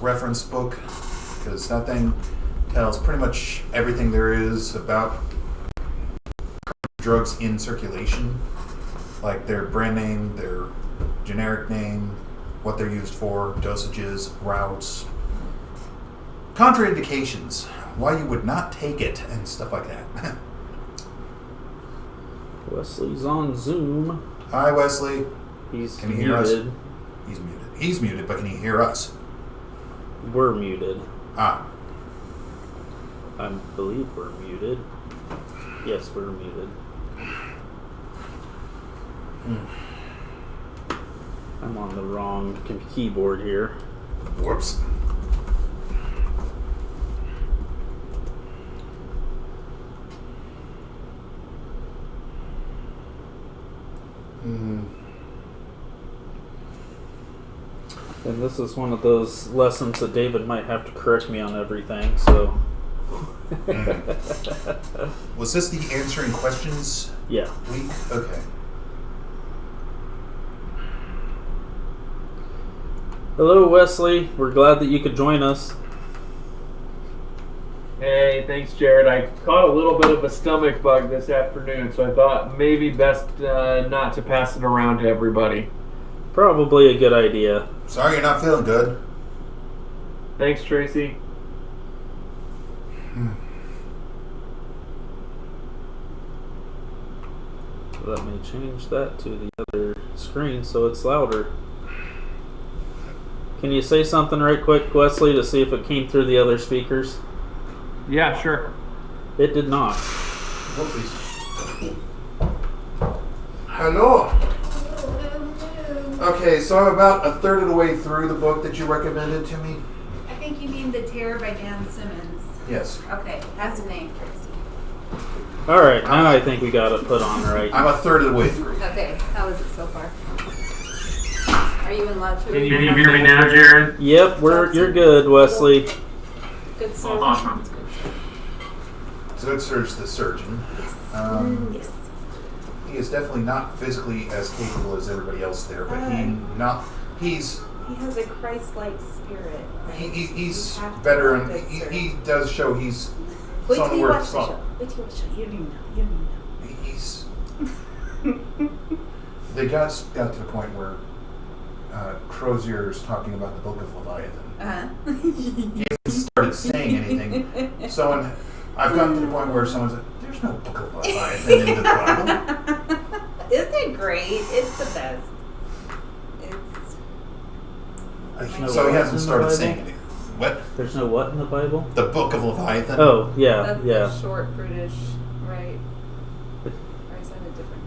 reference book, because that thing tells pretty much everything there is about drugs in circulation, like their brand name, their generic name, what they're used for, dosages, routes, contraindications, why you would not take it, and stuff like that. Wesley's on Zoom. Hi, Wesley. Can you hear us? He's muted. He's muted, but can he hear us? We're muted. Ah. I believe we're muted. Yes, we're muted. I'm on the wrong keyboard here. Whoops. And this is one of those lessons that David might have to correct me on everything, so... Was this the answering questions Yeah. week? Okay. Hello, Wesley. We're glad that you could join us. Hey, thanks, Jared. I caught a little bit of a stomach bug this afternoon, so I thought maybe best not to pass it around to everybody. Probably a good idea. Sorry you're not feeling good. Thanks, Tracy. Let me change that to the other screen so it's louder. Can you say something right quick, Wesley, to see if it came through the other speakers? Yeah, sure. It did not. Whoopsies. Hello. Okay, so I'm about a third of the way through the book that you recommended to me. I think you mean The Terror by Dan Simmons. Yes. Okay, has a name, Tracy. Alright, now I think we got it put on right. I'm a third of the way through. Okay, how is it so far? Are you in love? Can you hear me now, Jared? Yep, you're good, Wesley. Good surgeon. Awesome. So good search the surgeon. Yes. He is definitely not physically as capable as everybody else there, but he's He has a Christ-like spirit. Right? he's better, and he does show he's Wait till someone you worth watch the salt. show. Wait till you watch the show. You don't even know. You don't even know. He's they got to the point where Crozier's talking about the Book of Leviathan. He hasn't started saying anything. I've gotten to the point where someone's like, "There's no Book of Leviathan in the Bible." Isn't it great? It's the best. So he hasn't started saying anything. What? There's no what in the Bible? The Book of Leviathan? Oh, yeah, That's yeah. the short British, right? Or is that a different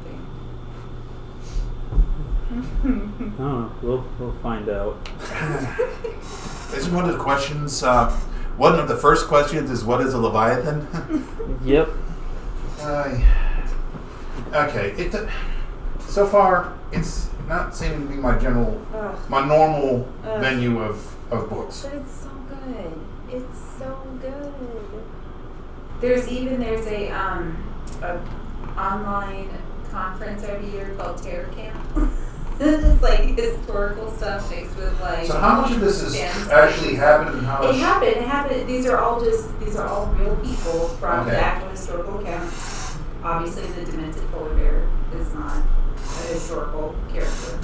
thing? Oh, we'll find out. This is one of the questions. One of the first questions is, what is a Leviathan? Yep. Okay. So far, it's not seeming to be my normal venue of books. But it's so good. It's so good. There's a online conference every year called Terror Camp. It's like historical stuff mixed with like. So how much of this has actually happened, and how much? It happened. These are all real people from the actual historical account. Obviously, the demented polar bear is not a historical character,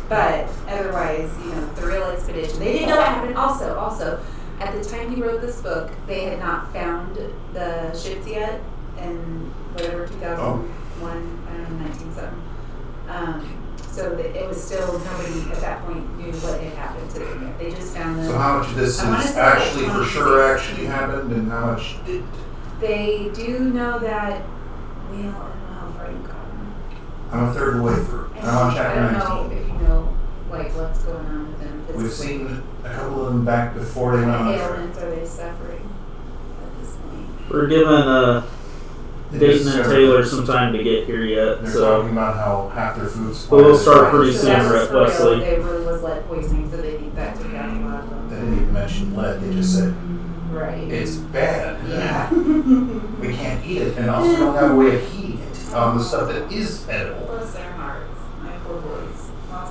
but otherwise, the real expedition. They didn't know what happened. Also, at the time he wrote this book, they had not found the ships yet, in whatever 2001, I don't know, 1907. So it was still, nobody at that point knew what had happened to them yet. They just found them. So how much of this is actually for sure actually happened, and how much did? They do know that. Well, I don't know how far you've gotten. I'm a third of the way through. I'm on chapter 19. I don't know if you know, like, what's going on with them. We've seen a couple of them back before they went on the trip. What ailments are they suffering at this point? We're giving Dayton and Taylor some time to get here yet. They're so talking about how half their food supply. We'll start pretty soon, That's Wesley. They really was lead poisoning, so they need that to be out of a lot of them. They didn't even mention lead. They just said Right. it's bad. Yeah. We can't eat it, and also don't have a way of heating it on the stuff that is edible. Bless their hearts, my poor boys.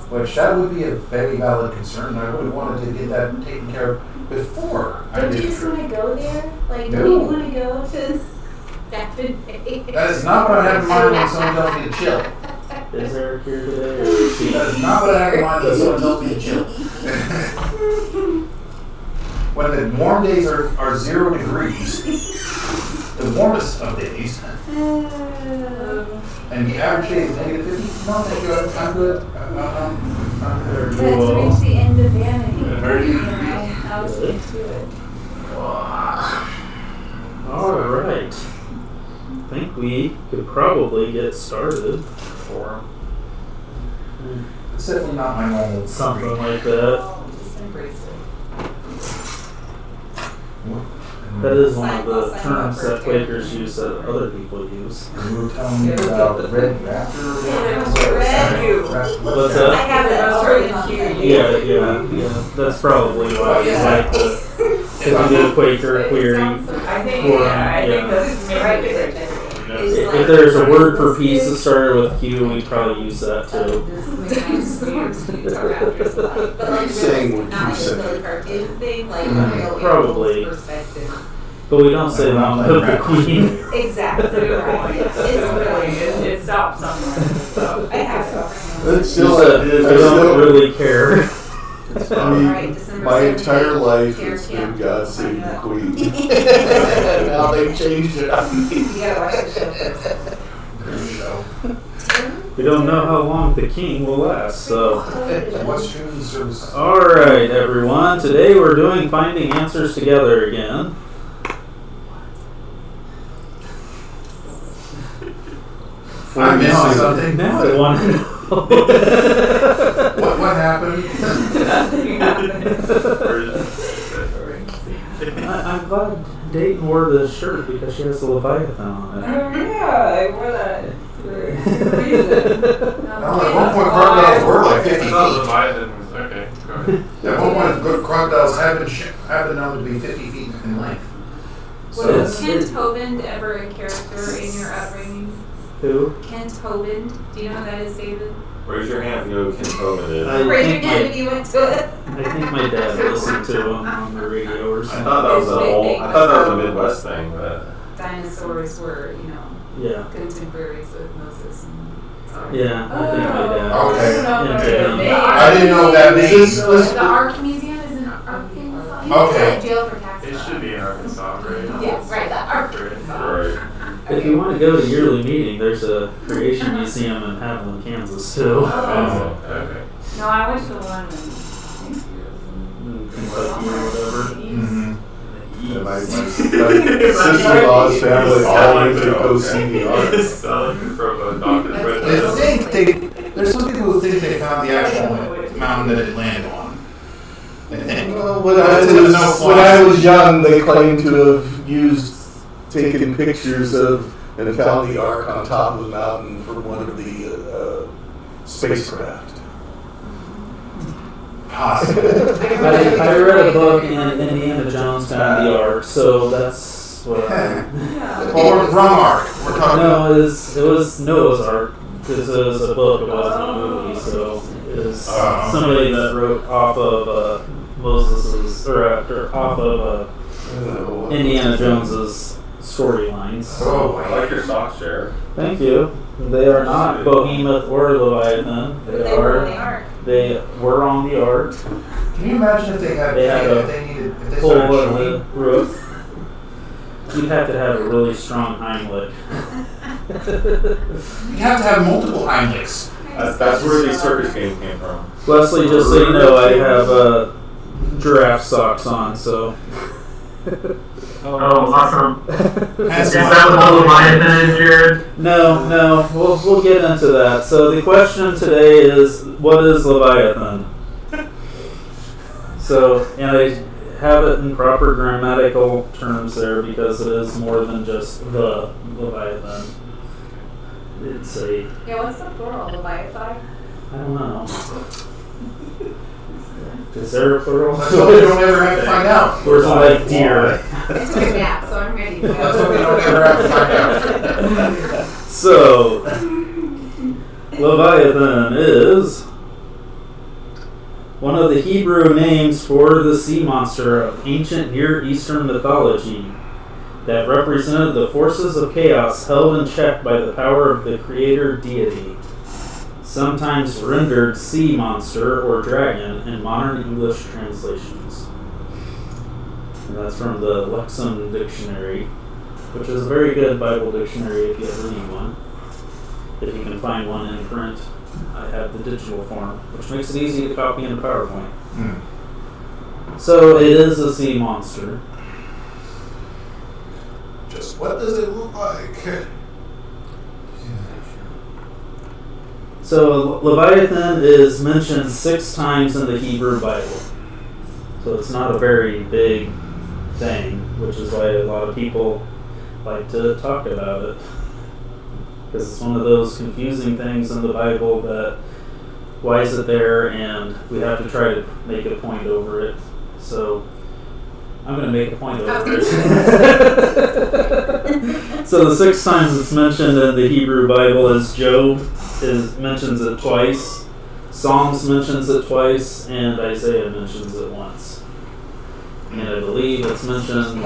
Which that would be a very valid concern. I would have wanted to get that taken care of Before I Don't did you just want to go there? Like, No. don't you want to go to Baffin Bay? That is not what I have in mind when someone tells me to chill. Is Eric here today? Or That is not what I have in mind when someone tells me to chill. When the warm days are 0 degrees, the warmest of days, and the average day is -50, no, thank you, I'm good. I'm good. Let's reach the end of vanity. Yeah. I was into it. All right. I think we could probably get started. It's definitely not my normal Something like that. Oh, just embrace it. That is one of the terms that Quakers use that other people use. You were telling me about red raptor. What's I that? have it already on Yeah. That's probably why you like the. Because we do Quaker, query. I think that's Right. If there's a word for peace that started with Q, we probably use that too. But like, Saying what not you like said. a cartoon thing, like a real Probably. animal's perspective. But we don't say long live the queen. Exactly right. It's really it stops somewhere. So. I have it. It's Just still, that I don't really care. I mean, my entire life it's been God Save the Queen. Now they've changed it on me. You gotta watch the show first. We don't know how long the king will last, so. What's streaming service? Alright, everyone. Today we're doing Finding Answers Together again. I'm missing something. Now I want to know. What happened? I'm glad Dayton wore this shirt because she has the Leviathan on it. Oh yeah, I wore that for a reason. At one point, crocodiles were like 50 feet. Leviathan was okay. Go ahead. At one point, good crocodiles have been known to be 50 feet in length. Was Kent Hovind ever a character in your upbringing? Who? Kent Hovind. Do you know who that is, David? Raise your hand if you know who Ken Coleman is. I Raise your think hand if you went to it. I think my dad listened to him on the radio or I something. thought that was It's a big whole. thing. I thought that was a Midwest thing, but Dinosaurs were, Yeah. contemporaries with Moses. And Yeah, I think my dad. Okay. Yeah. I didn't know that name. The Ark Museum is in Arkansas. He was Okay. in jail for tax it fraud. should be in Arkansas, right? Yes, right, the Ark. Right. If you want to go to yearly meeting, there's a creation museum in Haviland, Kansas too. Oh, okay. No, I went to the one In Kentucky or whatever. Mhm. And my sister-in-law's family all went to go see the Ark. Selling from a doctor's There's some people who think they found the actual mountain that it landed on. They think. Well, When I was young, they claimed to have taken pictures of and found the Ark on top of a mountain from one of the spacecraft. Possible. I read a book and Indiana Jones found the Ark, so that's what I... Or wrong arc. We're talking about. No, it was Noah's Ark, because it was a book, it wasn't a movie, so it was somebody that wrote off of Moses's, or off of Indiana Jones's storylines. Oh, I like your socks, Jared. Thank you. They are not Behemoth or Leviathan. They were on the Ark. They were on the Ark. Can you imagine if they had, They had if they needed, if they Hole started in showing? the roof. You'd have to have a really strong Heimlich. You have to have multiple Heimlichs. That's where the circus game came from. Leslie, just so you know, I have giraffe socks on, so. Oh, awesome. That's Is that what the Leviathan is, Jared? No, we'll get into that. So the question today is, what is Leviathan? So, and I have it in proper grammatical terms there because it is more than just the Leviathan. It's a, Yeah, what's the plural? Leviathan? I don't know. Is there a plural? That's what we don't ever have to find out. Or is it like deer? I took a nap, so I'm ready to go. That's what we don't ever have to find out. So, Leviathan is one of the Hebrew names for the sea monster of ancient Near Eastern mythology that represented the forces of chaos held in check by the power of the creator deity, sometimes rendered sea monster or dragon in modern English translations. And that's from the Lexham Dictionary, which is a very good Bible dictionary if you ever need one. If you can find one in print. I have the digital form, which makes it easy to copy into PowerPoint. So it is a sea monster. Just what does it look like? So Leviathan is mentioned 6 times in the Hebrew Bible. So it's not a very big thing, which is why a lot of people like to talk about it. Because it's one of those confusing things in the Bible that why is it there, and we have to try to make a point over it. So I'm going to make a point over it. So the 6 times it's mentioned in the Hebrew Bible is Job mentions it twice, Psalms mentions it twice, and Isaiah mentions it once. And I believe it's mentioned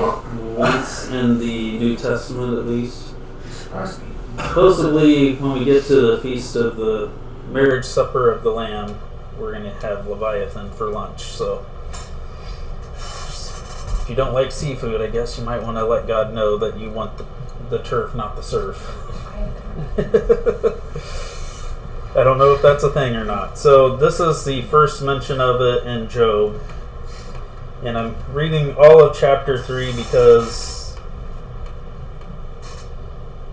once in the New Testament at least. Supposedly, when we get to the feast of the marriage supper of the Lamb, we're going to have Leviathan for lunch. So, if you don't like seafood, I guess you might want to let God know that you want the turf, not the surf. I don't know if that's a thing or not. So, this is the first mention of it in Job. And I'm reading all of chapter 3 because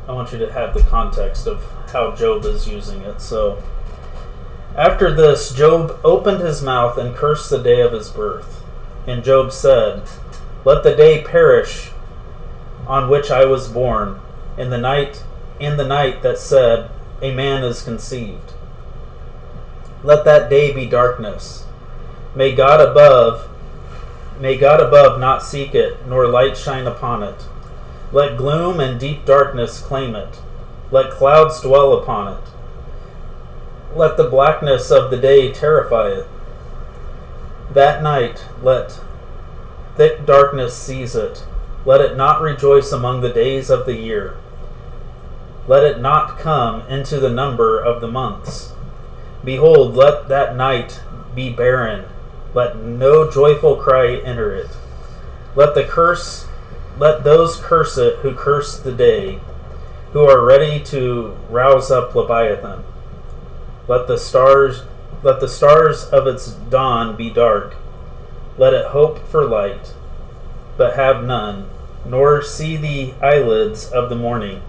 I want you to have the context of how Job is using it. So, after this, Job opened his mouth and cursed the day of his birth. And Job said, "Let the day perish on which I was born, in the night that said, a man is conceived. Let that day be darkness. May God above not seek it, nor light shine upon it. Let gloom and deep darkness claim it. Let clouds dwell upon it. Let the blackness of the day terrify it. That night let thick darkness seize it. Let it not rejoice among the days of the year. Let it not come into the number of the months. Behold, let that night be barren. Let no joyful cry enter it. Let those curse it who curse the day, who are ready to rouse up Leviathan. Let the stars of its dawn be dark. Let it hope for light, but have none, nor see the eyelids of the morning,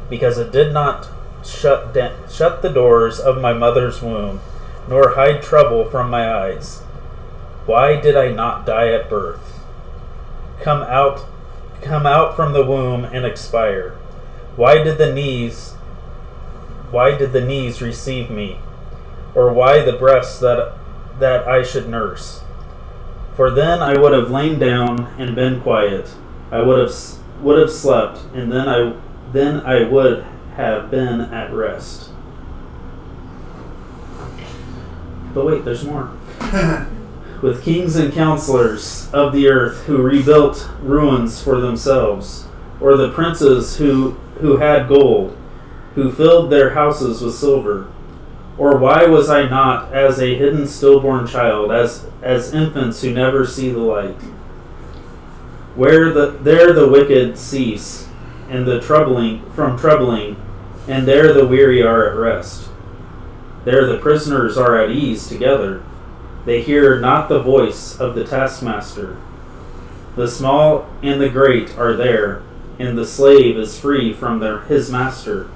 because it did not shut the doors of my mother's womb, nor hide trouble from my eyes. Why did I not die at birth? Come out from the womb and expire. Why did the knees receive me? Or why the breasts that I should nurse? For then I would have lain down and been quiet. I would have slept, and then I would have been at rest. But wait, there's more. With kings and counselors of the earth who rebuilt ruins for themselves, or the princes who had gold, who filled their houses with silver. Or why was I not as a hidden stillborn child, as infants who never see the light? There the wicked cease, and the troubling, and there the weary are at rest. There the prisoners are at ease together. They hear not the voice of the taskmaster. The small and the great are there, and the slave is free from his master.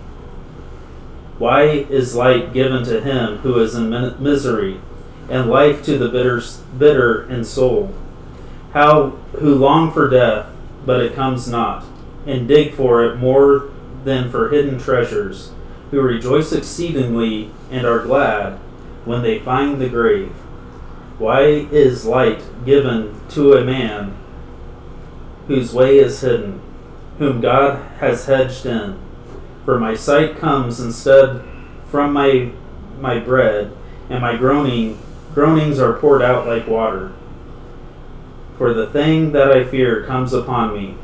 Why is light given to him who is in misery, and life to the bitter in soul? Who long for death, but it comes not, and dig for it more than for hidden treasures, who rejoice exceedingly and are glad when they find the grave. Why is light given to a man whose way is hidden, whom God has hedged in? For my sight comes instead from my bread, and my groaning Groanings are poured out like water. For the thing that I fear comes upon me,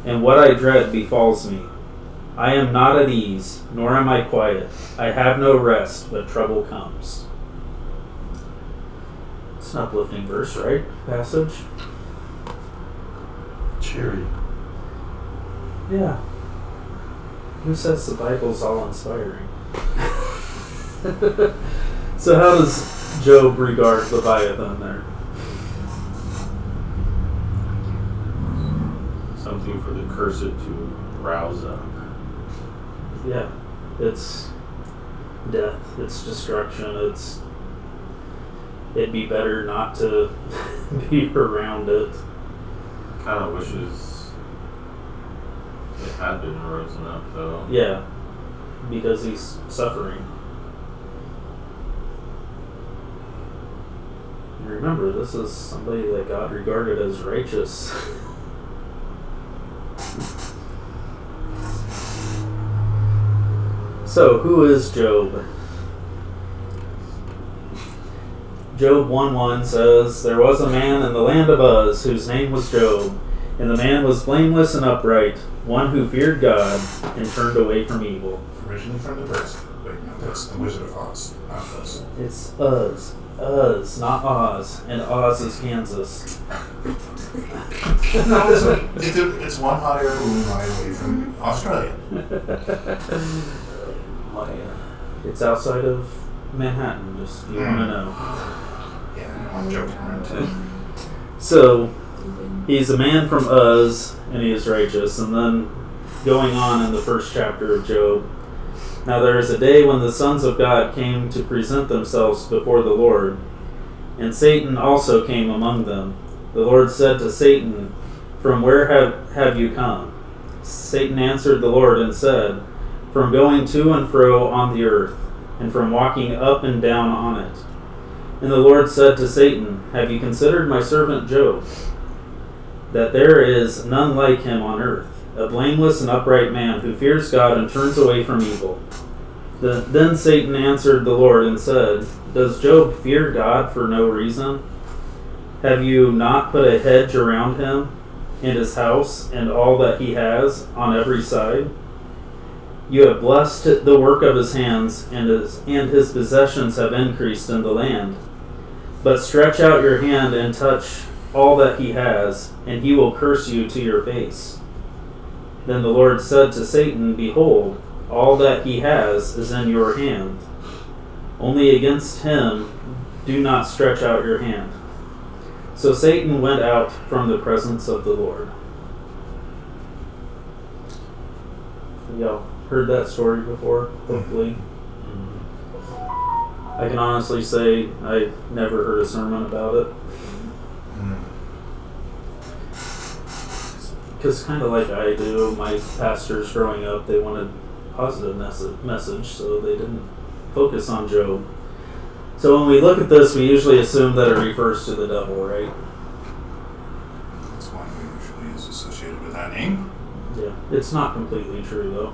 and what I dread befalls me. I am not at ease, nor am I quiet. I have no rest, but trouble comes. It's an uplifting verse, right? Passage? Cheery. Yeah. Who says the Bible's all inspiring? So how does Job regard Leviathan there? Something for the cursed to rouse up. Yeah. It's death. It's destruction. It'd be better not to be around it. Kind of wishes it had been risen up, though. Yeah. Because he's suffering. And remember, this is somebody that God regarded as righteous. So, who is Job? Job 1:1 says, "There was a man in the land of Uz whose name was Job, and the man was blameless and upright, one who feared God and turned away from evil." Originally from the Persian. Wait, no, that's the Wizard of Oz, not Uz. It's Uz. Uz, not Oz. And Oz is Kansas. No, it's one hot air balloon ride away from Australia. It's outside of Manhattan, just if you want to know. Yeah, I'm joking around too. So, he's a man from Uz, and he is righteous. And then, going on in the first chapter of Job, "Now there is a day when the sons of God came to present themselves before the Lord, and Satan also came among them. The Lord said to Satan, 'From where have you come?' Satan answered the Lord and said, 'From going to and fro on the earth, and from walking up and down on it.' And the Lord said to Satan, 'Have you considered my servant Job, that there is none like him on earth, a blameless and upright man who fears God and turns away from evil?' Then Satan answered the Lord and said, 'Does Job fear God for no reason? Have you not put a hedge around him and his house and all that he has on every side? You have blessed the work of his hands, and his possessions have increased in the land. But stretch out your hand and touch all that he has, and he will curse you to your face.' Then the Lord said to Satan, 'Behold, all that he has is in your hand. Only against him do not stretch out your hand.' So Satan went out from the presence of the Lord." Y'all heard that story before, hopefully. I can honestly say I've never heard a sermon about it. Because kind of like I do, my pastors growing up, they wanted positive message, so they didn't focus on Job. So when we look at this, we usually assume that it refers to the devil, right? That's one who usually is associated with that name. Yeah. It's not completely true, though.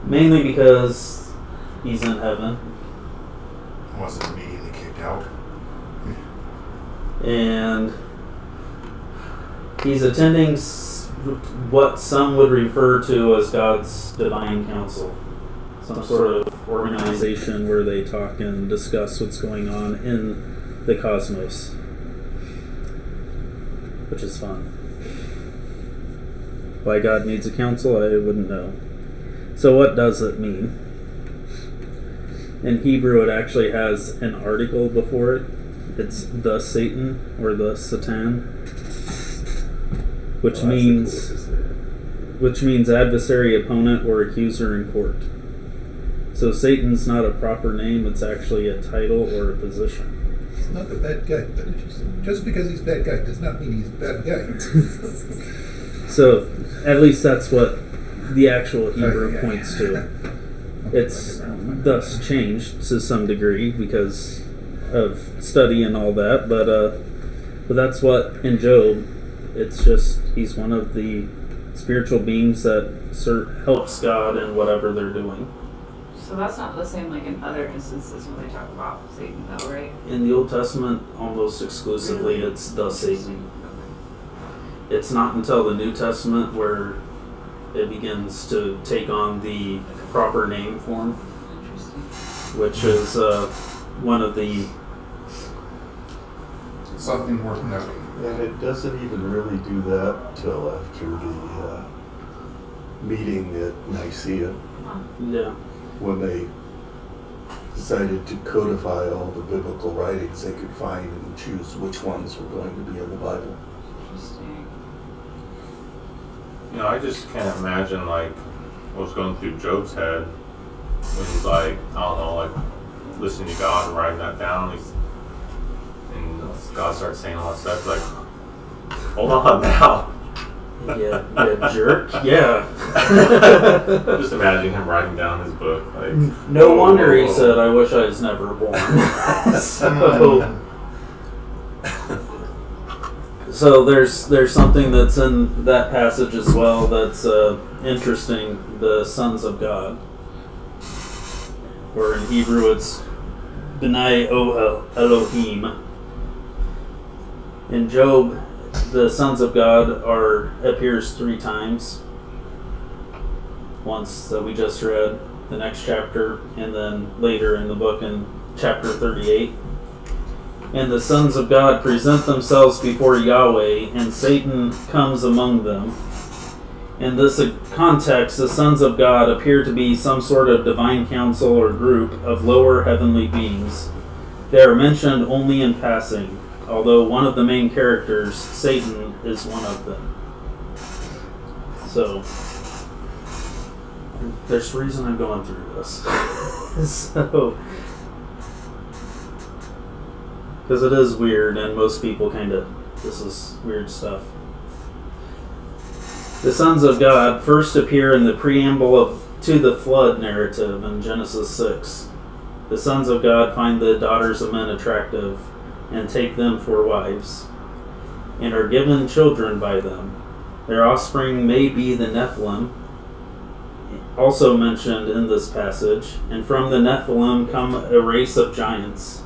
Mainly because he's in heaven. Wasn't immediately kicked out. And he's attending what some would refer to as God's divine council. Some sort of organization where they talk and discuss what's going on in the cosmos. Which is fun. Why God needs a council, I wouldn't know. So what does it mean? In Hebrew, it actually has an article before it. It's the Satan or the Satan, which means adversary, opponent, or accuser in court. So Satan's not a proper name; it's actually a title or a position. He's not a bad guy, but just because he's a bad guy does not mean he's a bad guy. So at least that's what the actual Hebrew points to. It's thus changed to some degree because of study and all that, but that's what in Job, it's just he's one of the spiritual beings that helps God in whatever they're doing. So So that's not the same like in other instances when they talk about Satan, though, right? In the Old Testament, almost exclusively, it's the Satan. It's not until the New Testament where it begins to take on the proper name form, Interesting. which is one of the... Something worth noting. And it doesn't even really do that till after the meeting at Nicaea, Yeah. when they decided to codify all the biblical writings they could find and choose which ones were going to be in the Bible. Interesting. You know, I just can't imagine like what's going through Job's head when he's like, I don't know, like listening to God and writing that down. And God starts saying all that stuff. Like, hold on now. Yeah, jerk. Yeah. Just imagine him writing down his book. Like, No wonder he said, "I wish I was never born." So there's something that's in that passage as well that's interesting. The sons of God, or in Hebrew it's B'nai Elohim. In Job, the sons of God appears 3 times. Once that we just read, the next chapter, and then later in the book in chapter 38. And the sons of God present themselves before Yahweh, and Satan comes among them. In this context, the sons of God appear to be some sort of divine council or group of lower heavenly beings. They are mentioned only in passing, although one of the main characters, Satan, is one of them. So, there's a reason I'm going through this. So, because it is weird, and most people this is weird stuff. The sons of God first appear in the preamble to the flood narrative in Genesis 6. The sons of God find the daughters of men attractive and take them for wives, and are given children by them. Their offspring may be the Nephilim, also mentioned in this passage, and from the Nephilim come a race of giants,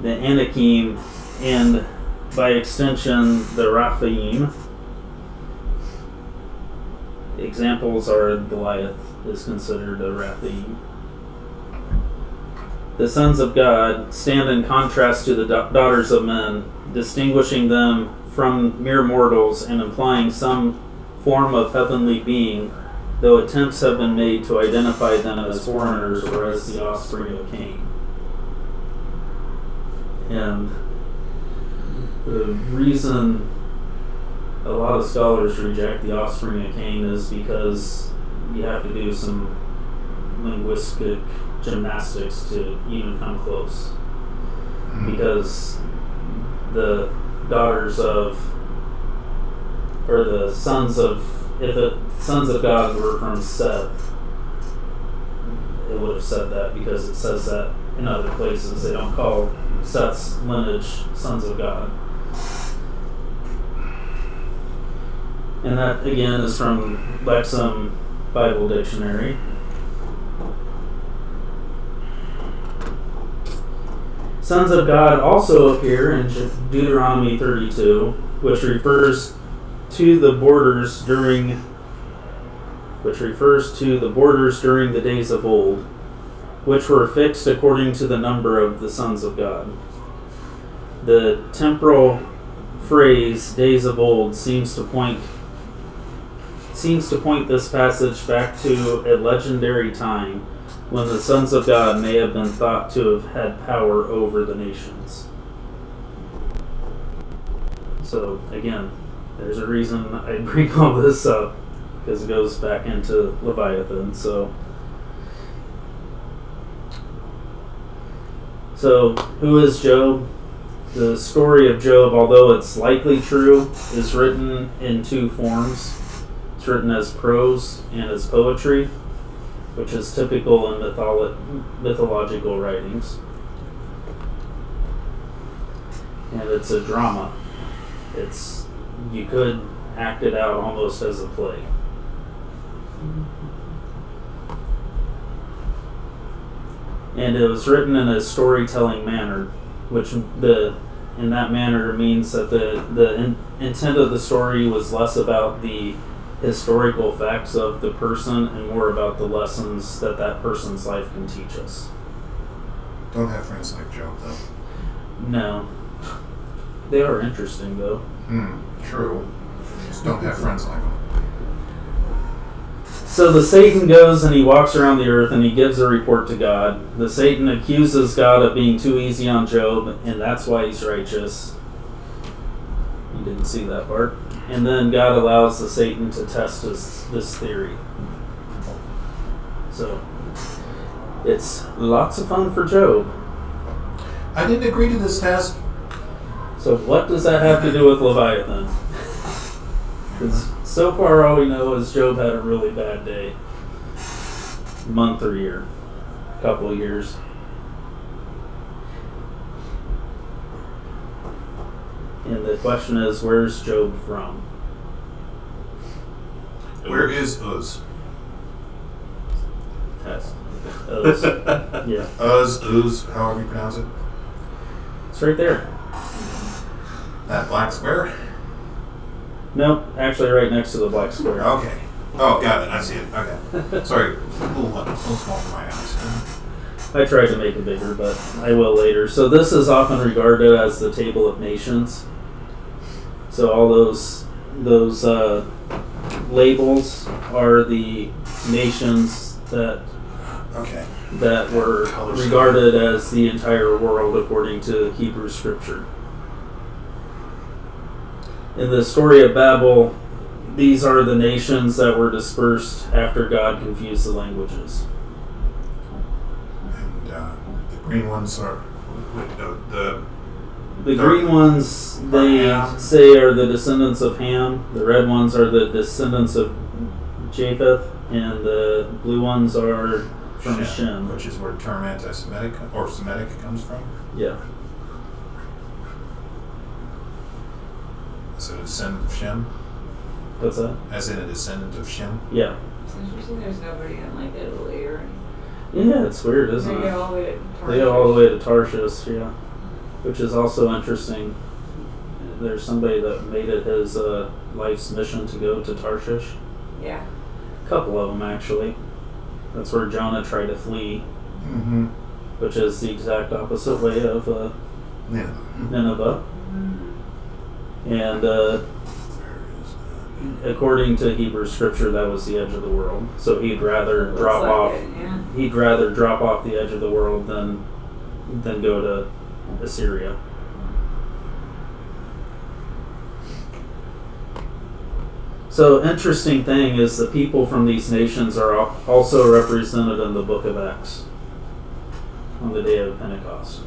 the Anakim, and by extension the Raphaim. Examples are Goliath is considered a Raphaim. The sons of God stand in contrast to the daughters of men, distinguishing them from mere mortals and implying some form of heavenly being, though attempts have been made to identify them as foreigners or as the offspring of Cain. And the reason a lot of scholars reject the offspring of Cain is because you have to do some linguistic gymnastics to even come close. Because the daughters of, or the sons of, if the sons of God were from Seth, it would have said that, because it says that in other places. They don't call Seth's lineage sons of God. And that, again, is from Lexham Bible Dictionary. Sons of God also appear in Deuteronomy 32, which refers to the borders during the days of old, which were fixed according to the number of the sons of God. The temporal phrase "days of old" seems to point this passage back to a legendary time when the sons of God may have been thought to have had power over the nations. So again, there's a reason I bring all this up, because it goes back into Leviathan. So who is Job? The story of Job, although it's likely true, is written in 2 forms. It's written as prose and as poetry, which is typical in mythological writings. And it's a drama. You could act it out almost as a play. And it was written in a storytelling manner, which in that manner means that the intent of the story was less about the historical facts of the person and more about the lessons that person's life can teach us. Don't have friends like Job, though. No. They are interesting, though. True. Just don't have friends like him. So the Satan goes and he walks around the earth and he gives a report to God. The Satan accuses God of being too easy on Job, and that's why he's righteous. You didn't see that part. And then God allows the Satan to test this theory. So it's lots of fun for Job. I didn't agree to this test. So what does that have to do with Leviathan? Because so far all we know is Job had a really bad day. Month or year. Couple of years. And the question is, where's Job from? Where is Uz? Test. Uz. Yeah. Uz, however you pronounce it. It's right there. That black square? Nope, actually right next to the black square. Okay. Oh, got it. I see it. Okay. Sorry. A little small for my eyes. I tried to make it bigger, but I will later. So this is often regarded as the Table of Nations. So all those labels are the nations that were regarded as the entire world according to Hebrew scripture. In the story of Babel, these are the nations that were dispersed after God confused the languages. And the green ones are the green ones, they say, are the descendants of Ham. The red ones are the descendants of Japheth. And the blue ones are from Shem. Which is where the term anti-Semitic or Semitic comes from. Yeah. As a descendant of Shem? What's that? As in a descendant of Shem? Yeah. It's interesting there's nobody in like Italy or anything. Yeah, it's weird, isn't it? They go all the way to Tarshish. They go all the way to Tarshish, yeah. Which is also interesting. There's somebody that made it his life's mission to go to Tarshish. Yeah. A couple of them, actually. That's where Jonah tried to flee, which is the exact opposite way of Nineveh. And according to Hebrew scripture, that was the edge of the world. So he'd rather drop off. He'd rather drop off the edge of the world than go to Assyria. So interesting thing is the people from these nations are also represented in the book of Acts on the day of Pentecost.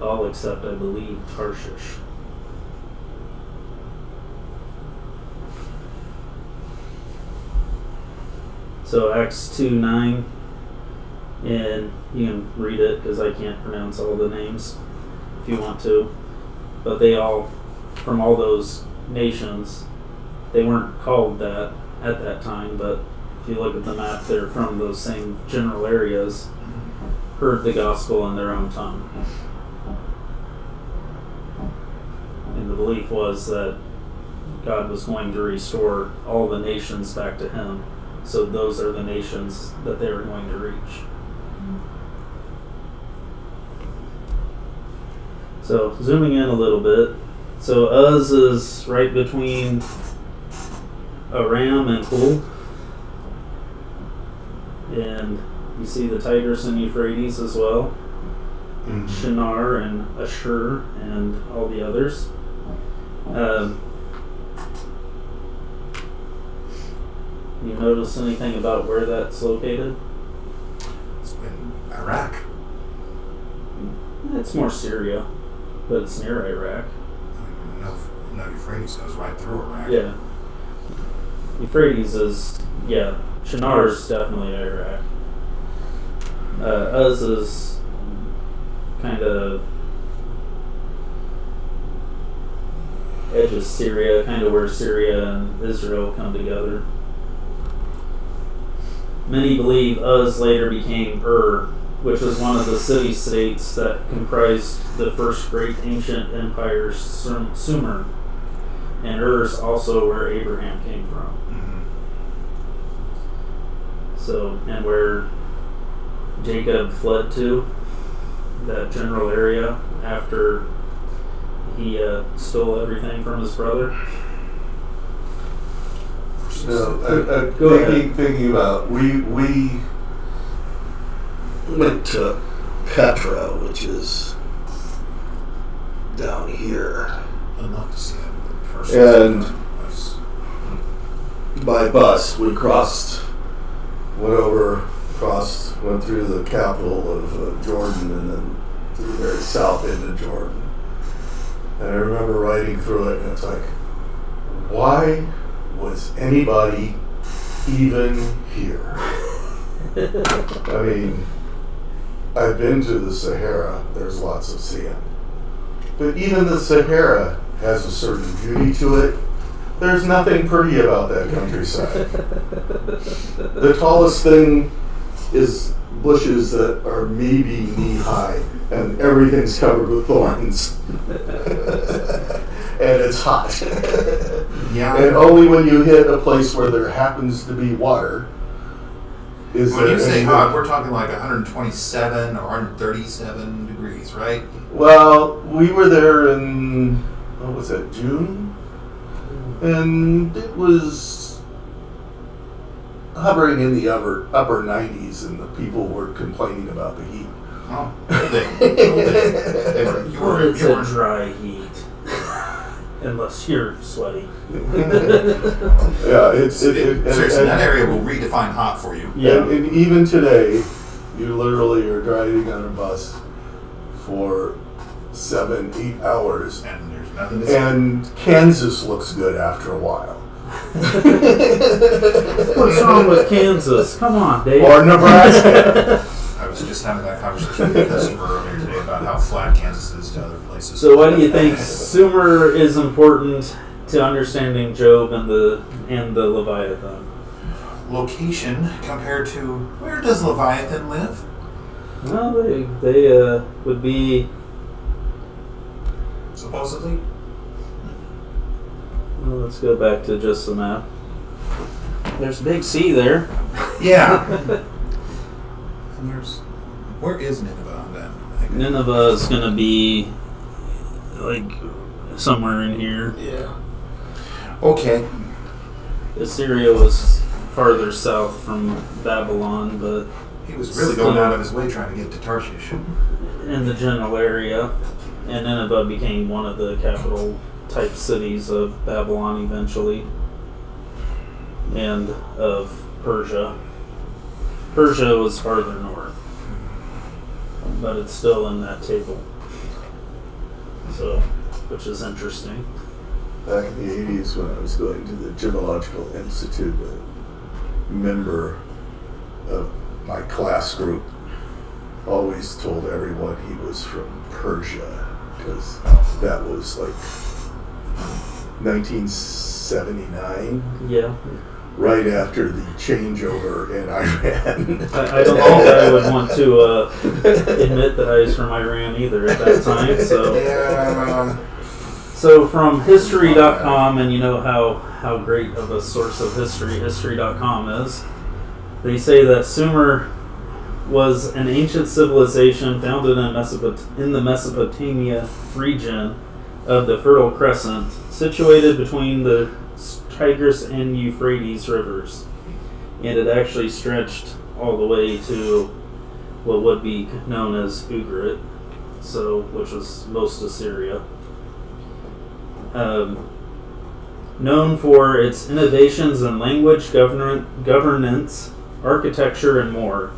All except, I believe, Tarshish. So Acts 2:9, and you can read it because I can't pronounce all the names if you want to. But they all, from all those nations, they weren't called that at that time, but if you look at the map, they're from those same general areas, heard the gospel in their own tongue. And the belief was that God was going to restore all the nations back to Him. So those are the nations that they were going to reach. So zooming in a little bit. So Uz is right between Aram and Hul. And you see the Tigris and Euphrates as well. Shinar and Ashur and all the others. You notice anything about where that's located? It's in Iraq. It's more Syria, but it's near Iraq. No, Euphrates goes right through Iraq. Yeah. Euphrates is, Shinar is definitely Iraq. Uz is kind of edge of Syria, kind of where Syria and Israel come together. Many believe Uz later became Ur, which was one of the city-states that comprised the first great ancient empire, Sumer. And Ur is also where Abraham came from. So, and where Jacob fled to, that general area, after he stole everything from his brother. No, thinking about, we went to Petra, which is down here, I'd love to see that in person. and by bus we went through the capital of Jordan, and then to the very south end of Jordan. And I remember riding through it, and it's like, why was anybody even here? I mean, I've been to the Sahara, there's lots of sand. But even the Sahara has a certain beauty to it. There's nothing pretty about that countryside. The tallest thing is bushes that are maybe knee high, and everything's covered with thorns. And it's hot. Yeah. And only when you hit a place where there happens to be water is When there you say anything. hot, we're talking like 127 or 137 degrees, right? Well, we were there in, what was that, June? And it was hovering in the upper 90s, and the people were complaining about the heat. Oh, they were. Well, it's a dry heat. Unless you're sweaty. Yeah, seriously, that area will redefine hot for you. Yeah. And even today, you literally are driving on a bus for 7-8 hours, And there's nothing to say. and Kansas looks good after a while. What's wrong with Kansas? Come on, Dave. Or Nebraska. I was just having that conversation with a customer earlier today about how flat Kansas is to other places. So why do you think Sumer is important to understanding Job and the Leviathan? Location compared to where does Leviathan live? Well, they would be. Supposedly. Well, let's go back to just the map. There's a big sea there. Yeah. And where is Nineveh on that? Nineveh is going to be like somewhere in here. Yeah. Okay. Assyria was farther south from Babylon, but He was really going out of his way trying to get to Tarshish. in the general area. And Nineveh became one of the capital type cities of Babylon eventually, and of Persia. Persia was farther north, but it's still in that table. So, which is interesting. Back in the 80s, when I was going to the Gemological Institute, a member of my class group always told everyone he was from Persia, because that was like 1979, Yeah. right after the changeover in Iran. I don't think I would want to admit that I was from Iran either at that time. So from history.com, and you know how great of a source of history.com is, they say that Sumer was an ancient civilization founded in the Mesopotamia region of the Fertile Crescent, situated between the Tigris and Euphrates rivers, and it actually stretched all the way to what would be known as Ugarit, which was most of Syria. Known for its innovations in language, governance, architecture, and more.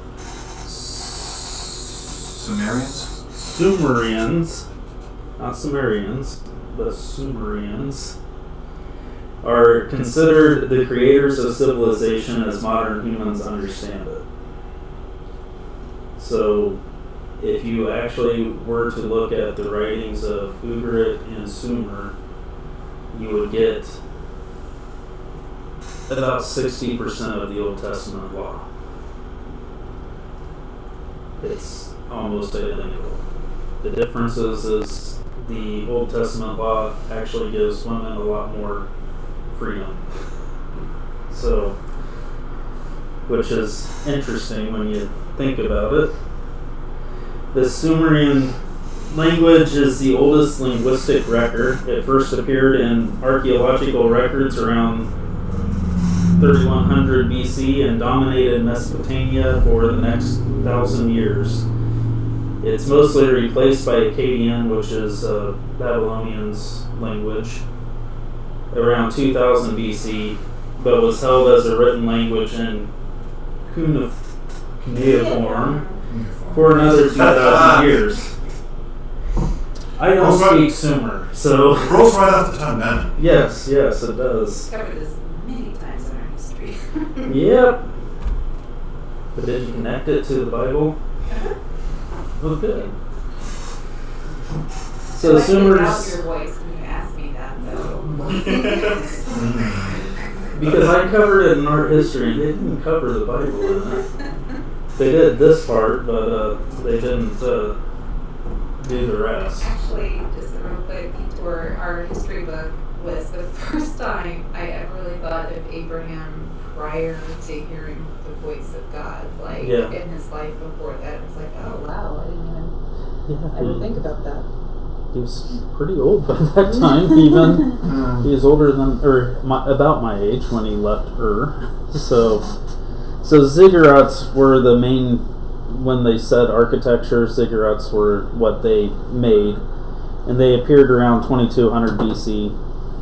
Sumerians, not Sumerians, but Sumerians, are considered the creators of civilization as modern humans understand it. So, if you actually were to look at the writings of Ugarit and Sumer, you would get about 60% of the Old Testament law. it's almost identical. The difference is the Old Testament law actually gives women a lot more freedom. So, which is interesting when you think about it. The Sumerian language is the oldest linguistic record. It first appeared in archaeological records around 3100 BC and dominated Mesopotamia for the next 1,000 years. It's mostly replaced by Akkadian, which is Babylonians' language, around 2000 BC, but was held as a written language in cuneiform for another 2,000 years. I don't speak Sumer, so... It rolls right off the tongue, man. Yes, it does. Covered this many times in our history. Yep. But did you connect it to the Bible? Oh, good. So Sumer's... your voice when you asked me that, though. Because I covered it in art history, they didn't cover the Bible in it. They did this part, but they didn't do the rest. Actually, just a real quick detour, our history book was the first time I ever really thought of Abraham prior to hearing the voice of God. Like, in his life before that, it was like, oh wow, I didn't even ever think about that. He was pretty old by that time, even. He was older than, about my age when he left Ur. So ziggurats were the main, when they said architecture, ziggurats were what they made. And they appeared around 2200 BC.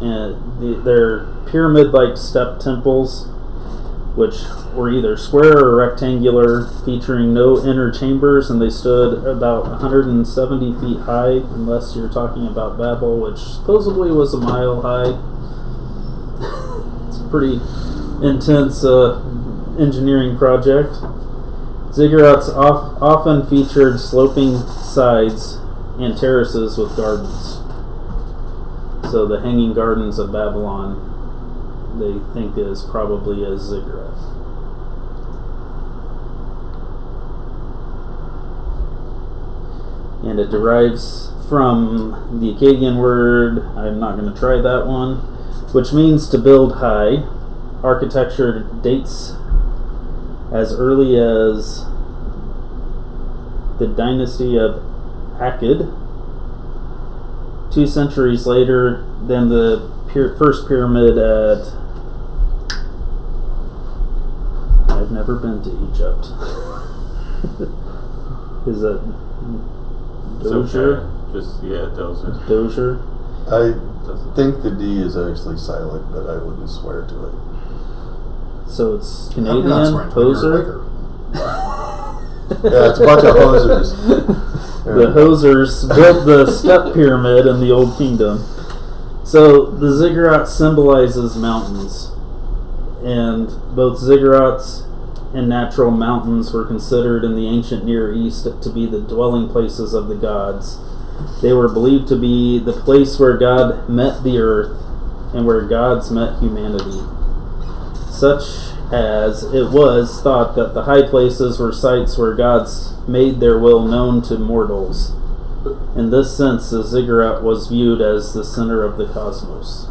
And they're pyramid-like step temples, which were either square or rectangular, featuring no inner chambers, and they stood about 170 feet high, unless you're talking about Babel, which supposedly was a mile high. It's a pretty intense engineering project. Ziggurats often featured sloping sides and terraces with gardens. So the Hanging Gardens of Babylon, they think is probably a ziggurat. And it derives from the Akkadian word, I'm not going to try that one, which means to build high. Architecture dates as early as the dynasty of Akkad. 2 centuries later than the first pyramid at... I've never been to Egypt. Is it Dozier? Okay. Dozier. I think the D is actually silent, but I wouldn't swear to it. So it's Canadian, You're not swearing to it, you're a Hoser. Yeah, it's a bunch of hosers. The Hosers built the step pyramid in the Old Kingdom. So the ziggurat symbolizes mountains, and both ziggurats and natural mountains were considered in the ancient Near East to be the dwelling places of the gods. They were believed to be the place where God met the earth and where gods met humanity. Such as it was thought that the high places were sites where gods made their will known to mortals. In this sense, the ziggurat was viewed as the center of the cosmos.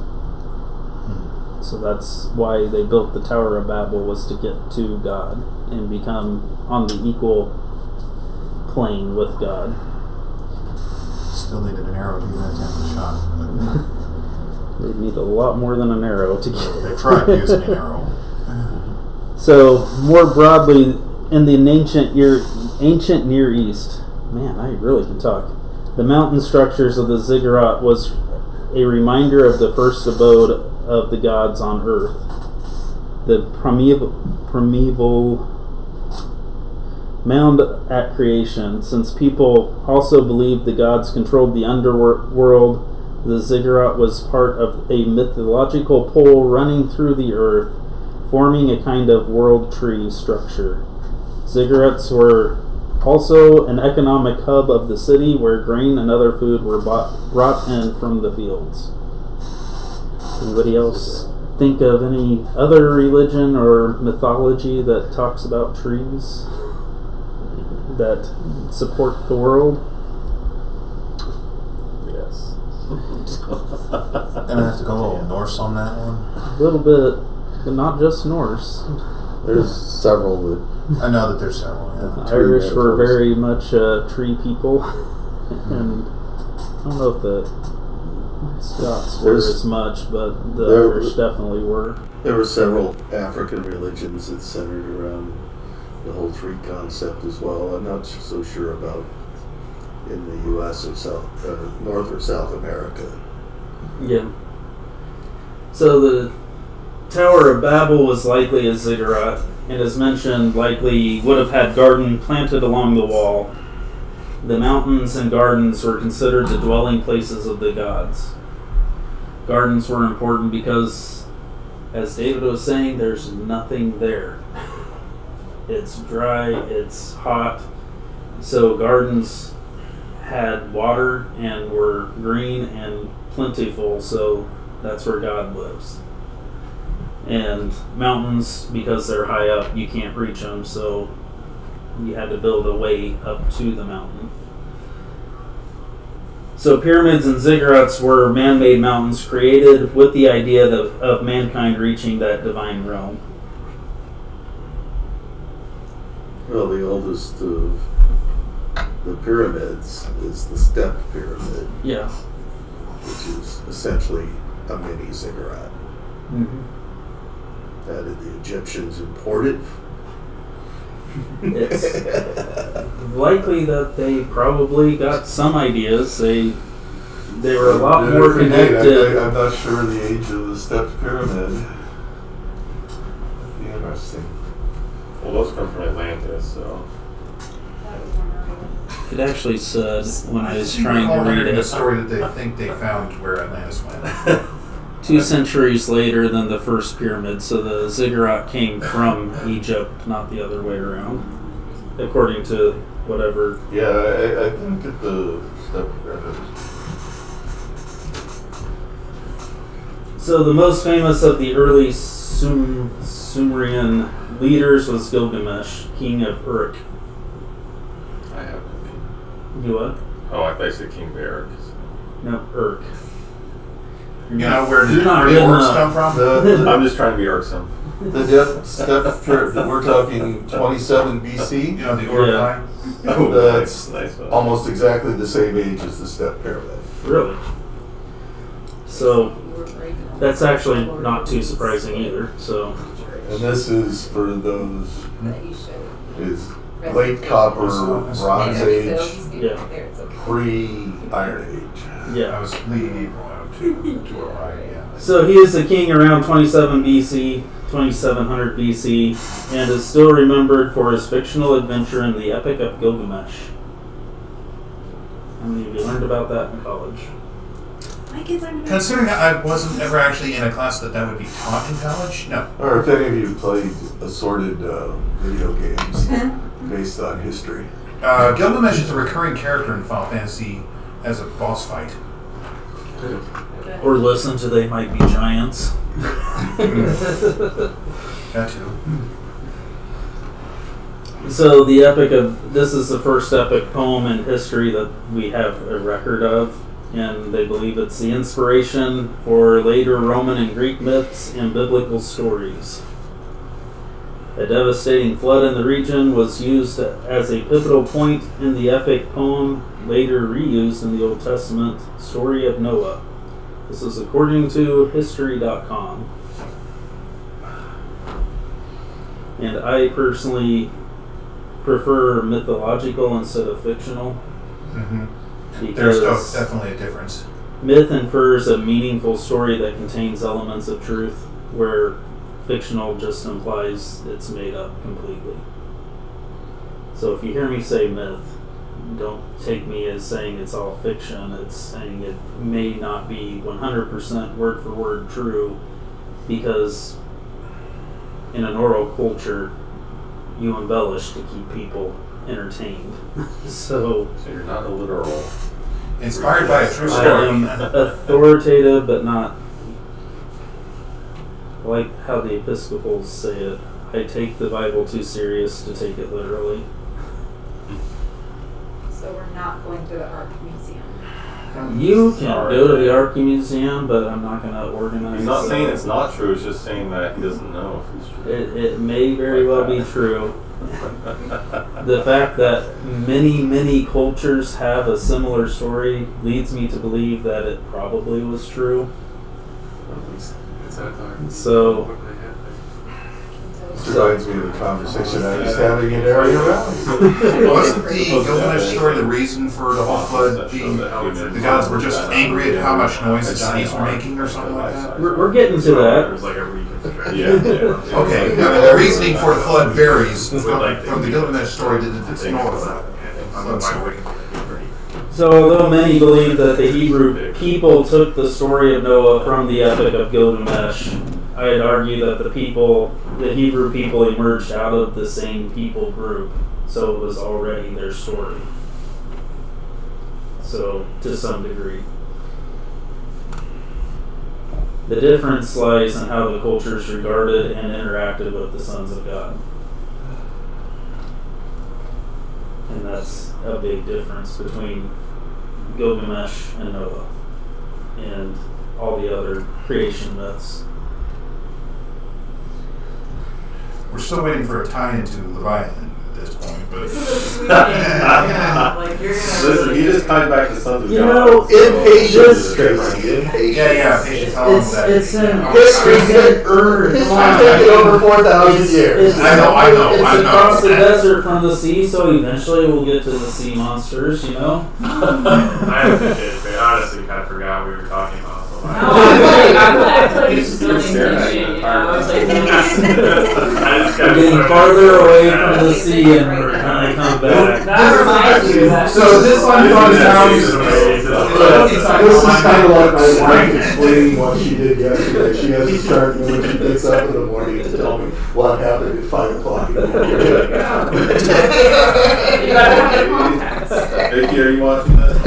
So that's why they built the Tower of Babel, was to get to God and become on the equal plane with God. Still needed an arrow to get that type of shot. They need a lot more than an arrow to get. They tried using an arrow. So, more broadly, in the ancient Near East, man, I really can talk. The mountain structures of the ziggurat was a reminder of the first abode of the gods on earth. The primeval mound at creation. Since people also believed the gods controlled the underworld, the ziggurat was part of a mythological pole running through the earth, forming a kind of world tree structure. Ziggurats were also an economic hub of the city where grain and other food were brought in from the fields. Anybody else think of any other religion or mythology that talks about trees? that support the world. Yes. Gonna have to go a little Norse on that one. A little bit, but not just Norse. There's several that. I know that there's several. Yeah. The Irish were very much tree people, and I don't know if the Scots were as much, but the Irish definitely were. There were several African religions that centered around the whole tree concept as well. I'm not so sure about in the U.S. or North or South America. Yeah. So the Tower of Babel was likely a ziggurat, and as mentioned, likely would have had garden planted along the wall. The mountains and gardens were considered the dwelling places of the gods. Gardens were important because, as David was saying, there's nothing there. It's dry, it's hot, so gardens had water and were green and plentiful, so that's where God lives. And mountains, because they're high up, you can't reach them, so you had to build a way up to the mountain. So pyramids and ziggurats were man-made mountains created with the idea of mankind reaching that divine realm. Well, the oldest of the pyramids is the stepped pyramid, Yeah. which is essentially a mini ziggurat. Mm-hmm. How did the Egyptians import it? It's likely that they probably got some ideas. They were a lot more connected. I'm not sure the age of the stepped pyramid. Be interesting. Well, those come from Atlantis, so. It actually said when I was trying to read a it, story that they think they found where Atlantis went. 2 centuries later than the first pyramid, so the ziggurat came from Egypt, not the other way around, according to whatever. Yeah, I think that the stepped pyramid. So the most famous of the early Sumerian leaders was Gilgamesh, king of Uruk. I have no. You what? Oh, I thought you said King Bear. No, Uruk. You know where the Not orcs come from? I'm just trying to be irksome. The stepped pyramid, we're talking 27 BC. You know the orc Yeah. line? Oh, That's nice one. almost exactly the same age as the stepped pyramid. Really? So that's actually not too surprising either. So And this is for those is late copper, bronze age, yeah, pre-iron age. I yeah. was leading April out to a ride, yeah. So he is the king around 27 BC, 2700 BC, and is still remembered for his fictional adventure in the Epic of Gilgamesh. How many of you learned about that in college? My kids aren't. Considering that I wasn't ever actually in a class that would be taught in college, no. Or if any of you played assorted video games based on history. Gilgamesh is a recurring character in Final Fantasy as a boss fight. Or listen to They Might Be Giants. That too. So the epic of this is the first epic poem in history that we have a record of, and they believe it's the inspiration for later Roman and Greek myths and biblical stories. A devastating flood in the region was used as a pivotal point in the epic poem, later reused in the Old Testament story of Noah. This is according to History.com. And I personally prefer mythological instead of fictional. Mm-hmm. Because There's definitely a difference. myth infers a meaningful story that contains elements of truth, where fictional just implies it's made up completely. So if you hear me say myth, don't take me as saying it's all fiction. It's saying it may not be 100% word for word true, because in an oral culture, you embellish to keep people entertained. So you're not a literal. Inspired by a true I story. am authoritative, but not like how the Episcopals say it. I take the Bible too serious to take it literally. So we're not going to the art museum. You can go to the art museum, but I'm not going to organize. He's not saying it's not true. It's just saying that he doesn't know if it's true. It may very well be true. The fact that many cultures have a similar story leads me to believe that it probably was true. So. This reminds me of the conversation I was having in Area Valley. Wasn't the Gilgamesh story the reason for the whole flood being the gods were just angry at how much noise the cities were making or something like that? We're getting to that. Okay, the reasoning for the flood varies from the Gilgamesh story to the Noah story. So although many believe that the Hebrew people took the story of Noah from the Epic of Gilgamesh, I'd argue that the Hebrew people emerged out of the same people group, so it was already their story. So, to some degree. The difference lies in how the cultures regarded and interacted with the sons of God. And that's a big difference between Gilgamesh and Noah and all the other creation myths. We're still waiting for a tie into Leviathan at this point, but This is a sweet game. Yeah, like you're gonna. Listen, he just tied back to Sons of You God. know, Impatience, Just- yeah, patience. How long was that? It's in History's been taken over 4,000 years. I know. It's across the desert from the sea, so eventually we'll get to the sea monsters, you know? I honestly kind of forgot we were talking about. No, I feel like you should still staring at teaching. you I was like, I just We're getting farther away from the sea and we're gonna come back. that reminds you of that. So this one fun sounds. This is kind of like my wife explaining what she did yesterday. She has to start when she gets up in the morning to tell me what happened at 5 o'clock in the morning. You gotta have the context. Vicky, are you watching this?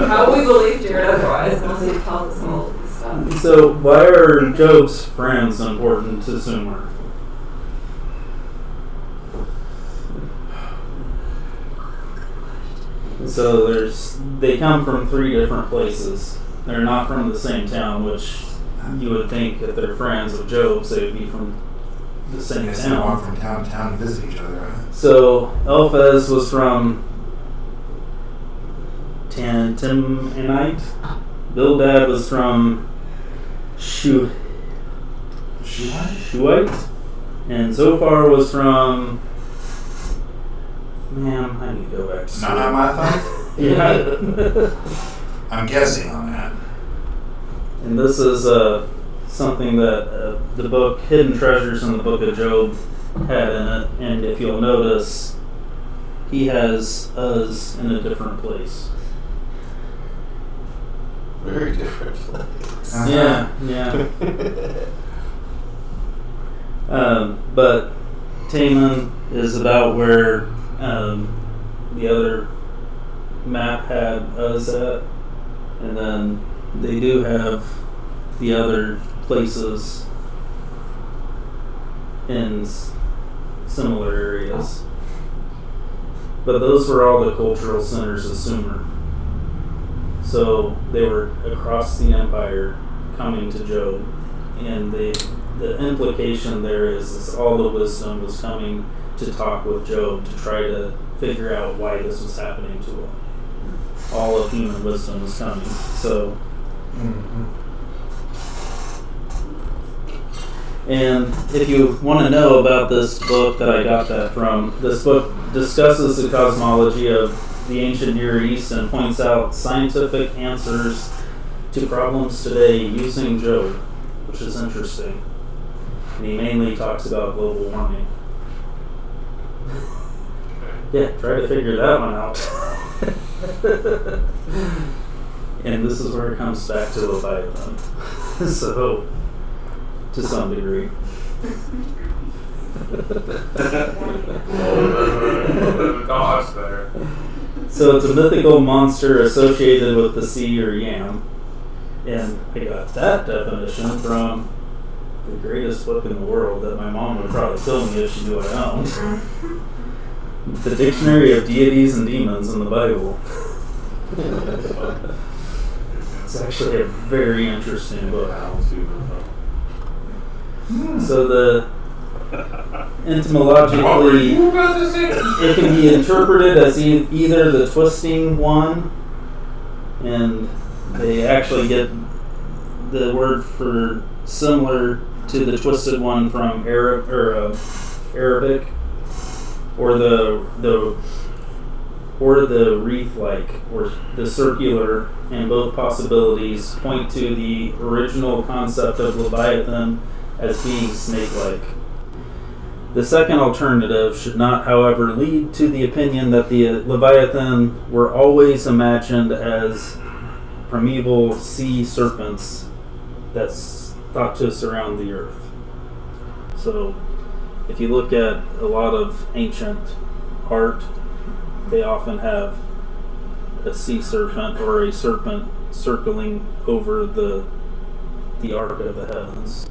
How will we believe Jared otherwise unless he tells us all this stuff? So, why are Job's friends important to Sumer? So they come from 3 different places. They're not from the same town, which you would think if they're friends of Job's, they would be from the same They still walk town. from town to town to visit each other. Huh? So Eliphaz was from Temanite. Bildad was from Shuhite. And Zophar was from... Man, I need to go back to school. Not my thoughts. Yeah. I'm guessing on that. And this is something that the book Hidden Treasures in the Book of Job had in it. And if you'll notice, he has Uz in a different place. Very different place. Uh-huh. Yeah. But Taman is about where the other map had Uz at, and then they do have the other places in similar areas. But those were all the cultural centers of Sumer. So they were across the empire coming to Job, and the implication there is all the wisdom was coming to talk with Job to try to figure out why this was happening to him. All of human wisdom was coming. So, and if you want to know about this book that I got that from, this book discusses the cosmology of the ancient Near East and points out scientific answers to problems today using Job, which is interesting. And he mainly talks about global warming. Yeah, try to figure that one out. And this is where it comes back to Leviathan. So, to some degree. Dogs there. So it's a mythical monster associated with the sea or yam. And I got that definition from the greatest book in the world that my mom would probably kill me if she knew I owned. the Dictionary of Deities and Demons in the Bible. It's actually a very interesting book. So the etymologically, it can be interpreted as either the twisting one, and they actually get the word for similar to the twisted one from Arabic, or the wreath-like, or the circular, and both possibilities point to the original concept of Leviathan as being snake-like. The second alternative should not, however, lead to the opinion that the Leviathan were always imagined as primeval sea serpents that's thought to surround the earth. So, if you look at a lot of ancient art, they often have a sea serpent or a serpent circling over the arc of the heavens.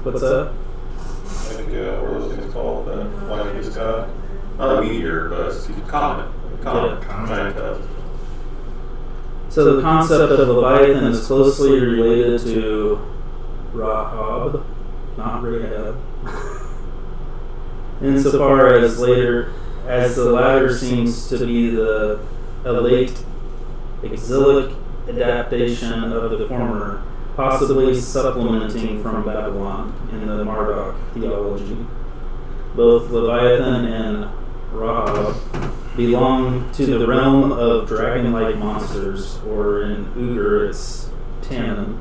What's that? Like, what are those things called? Flying in the sky? Not a meteor, but it's a comet. Giant dust. So the concept of Leviathan is closely related to Rahab, not Rahab. Insofar as the latter seems to be a late exilic adaptation of the former, possibly supplementing from Babylon in the Marduk theology. Both Leviathan and Rahab belong to the realm of dragon-like monsters, or in Uyghur it's Tannin.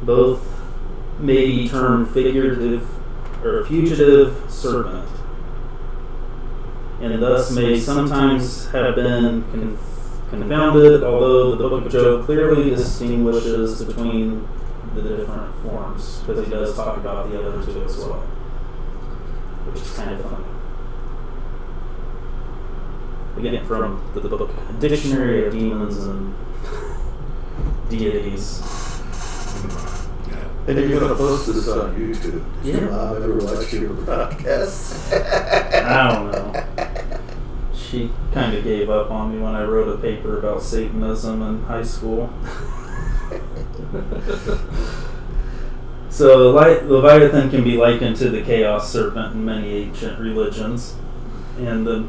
Both may be termed figurative or fugitive serpent, and thus may sometimes have been confounded, although the Book of Job clearly distinguishes between the different forms, because he does talk about the other two as well, which is kind of funny. Again, from the book Dictionary of Demons and Deities. And you're going to post this on YouTube. Yeah. Your mom ever watch your broadcasts? I don't know. She kind of gave up on me when I wrote a paper about Satanism in high school. So Leviathan can be likened to the chaos serpent in many ancient religions, and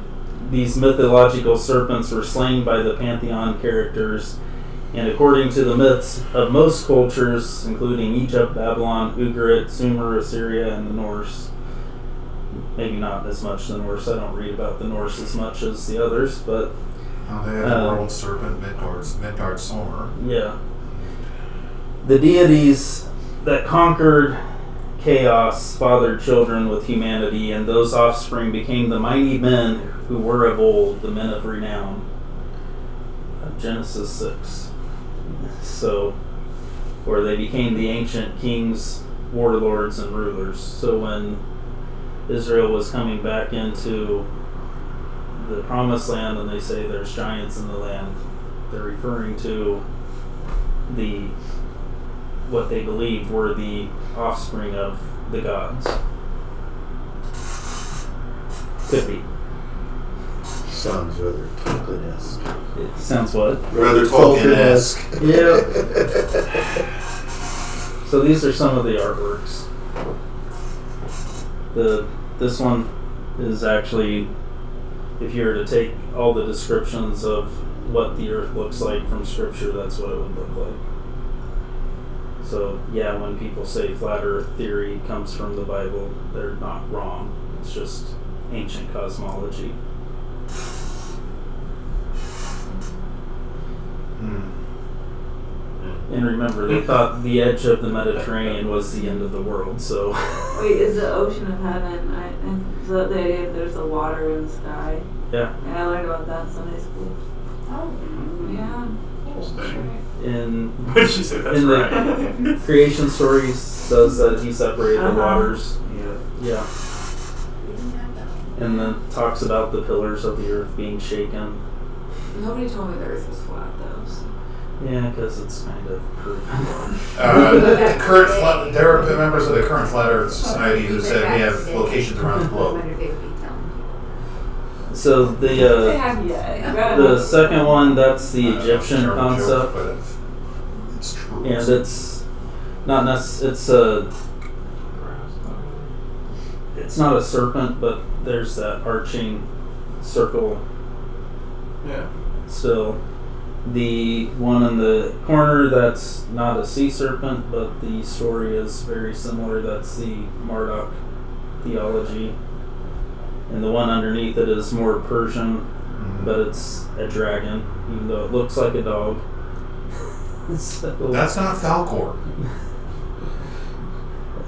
these mythological serpents were slain by the pantheon characters, and according to the myths of most cultures, including Egypt, Babylon, Ugarit, Sumer, Assyria, and the Norse. Maybe not as much the Norse. I don't read about the Norse as much as the others, but they have the world serpent, Midgard Somer. Yeah. The deities that conquered chaos fathered children with humanity, and those offspring became the mighty men who were of old, the men of renown. Genesis 6. So, where they became the ancient kings, warlords, and rulers. So when Israel was coming back into the promised land and they say there's giants in the land, they're referring to what they believed were the offspring of the gods. Could be. Sounds rather Tolkien-esque. It sounds what? Rather Tolkien-esque. Yeah. So these are some of the artworks. This one is actually, if you were to take all the descriptions of what the earth looks like from scripture, that's what it would look like. So yeah, when people say flat earth theory comes from the Bible, they're not wrong. It's just ancient cosmology. And remember, they thought the edge of the Mediterranean was the end of the world, so... Wait, is the ocean of heaven, is that the idea that there's a water in the sky? Yeah. Yeah, I learned about that in Sunday school. Oh, Yeah. In She said that's in right. the creation story says that he separated the waters. Yeah. And then talks about the pillars of the earth being shaken. Nobody told me the earth was flat, though. So. Yeah, because it's kind of proven. There are members of the current Flat Earth Society who said we have locations around the globe. So They have yet. the second one, that's the Egyptian Terrible joke, concept, but it's true. and it's not it's not a serpent, but there's that arching circle. Yeah. So the one in the corner, that's not a sea serpent, but the story is very similar. That's the Marduk theology. And the one underneath it is more Persian, but it's a dragon, even though it looks like a dog. So, That's not Falcor.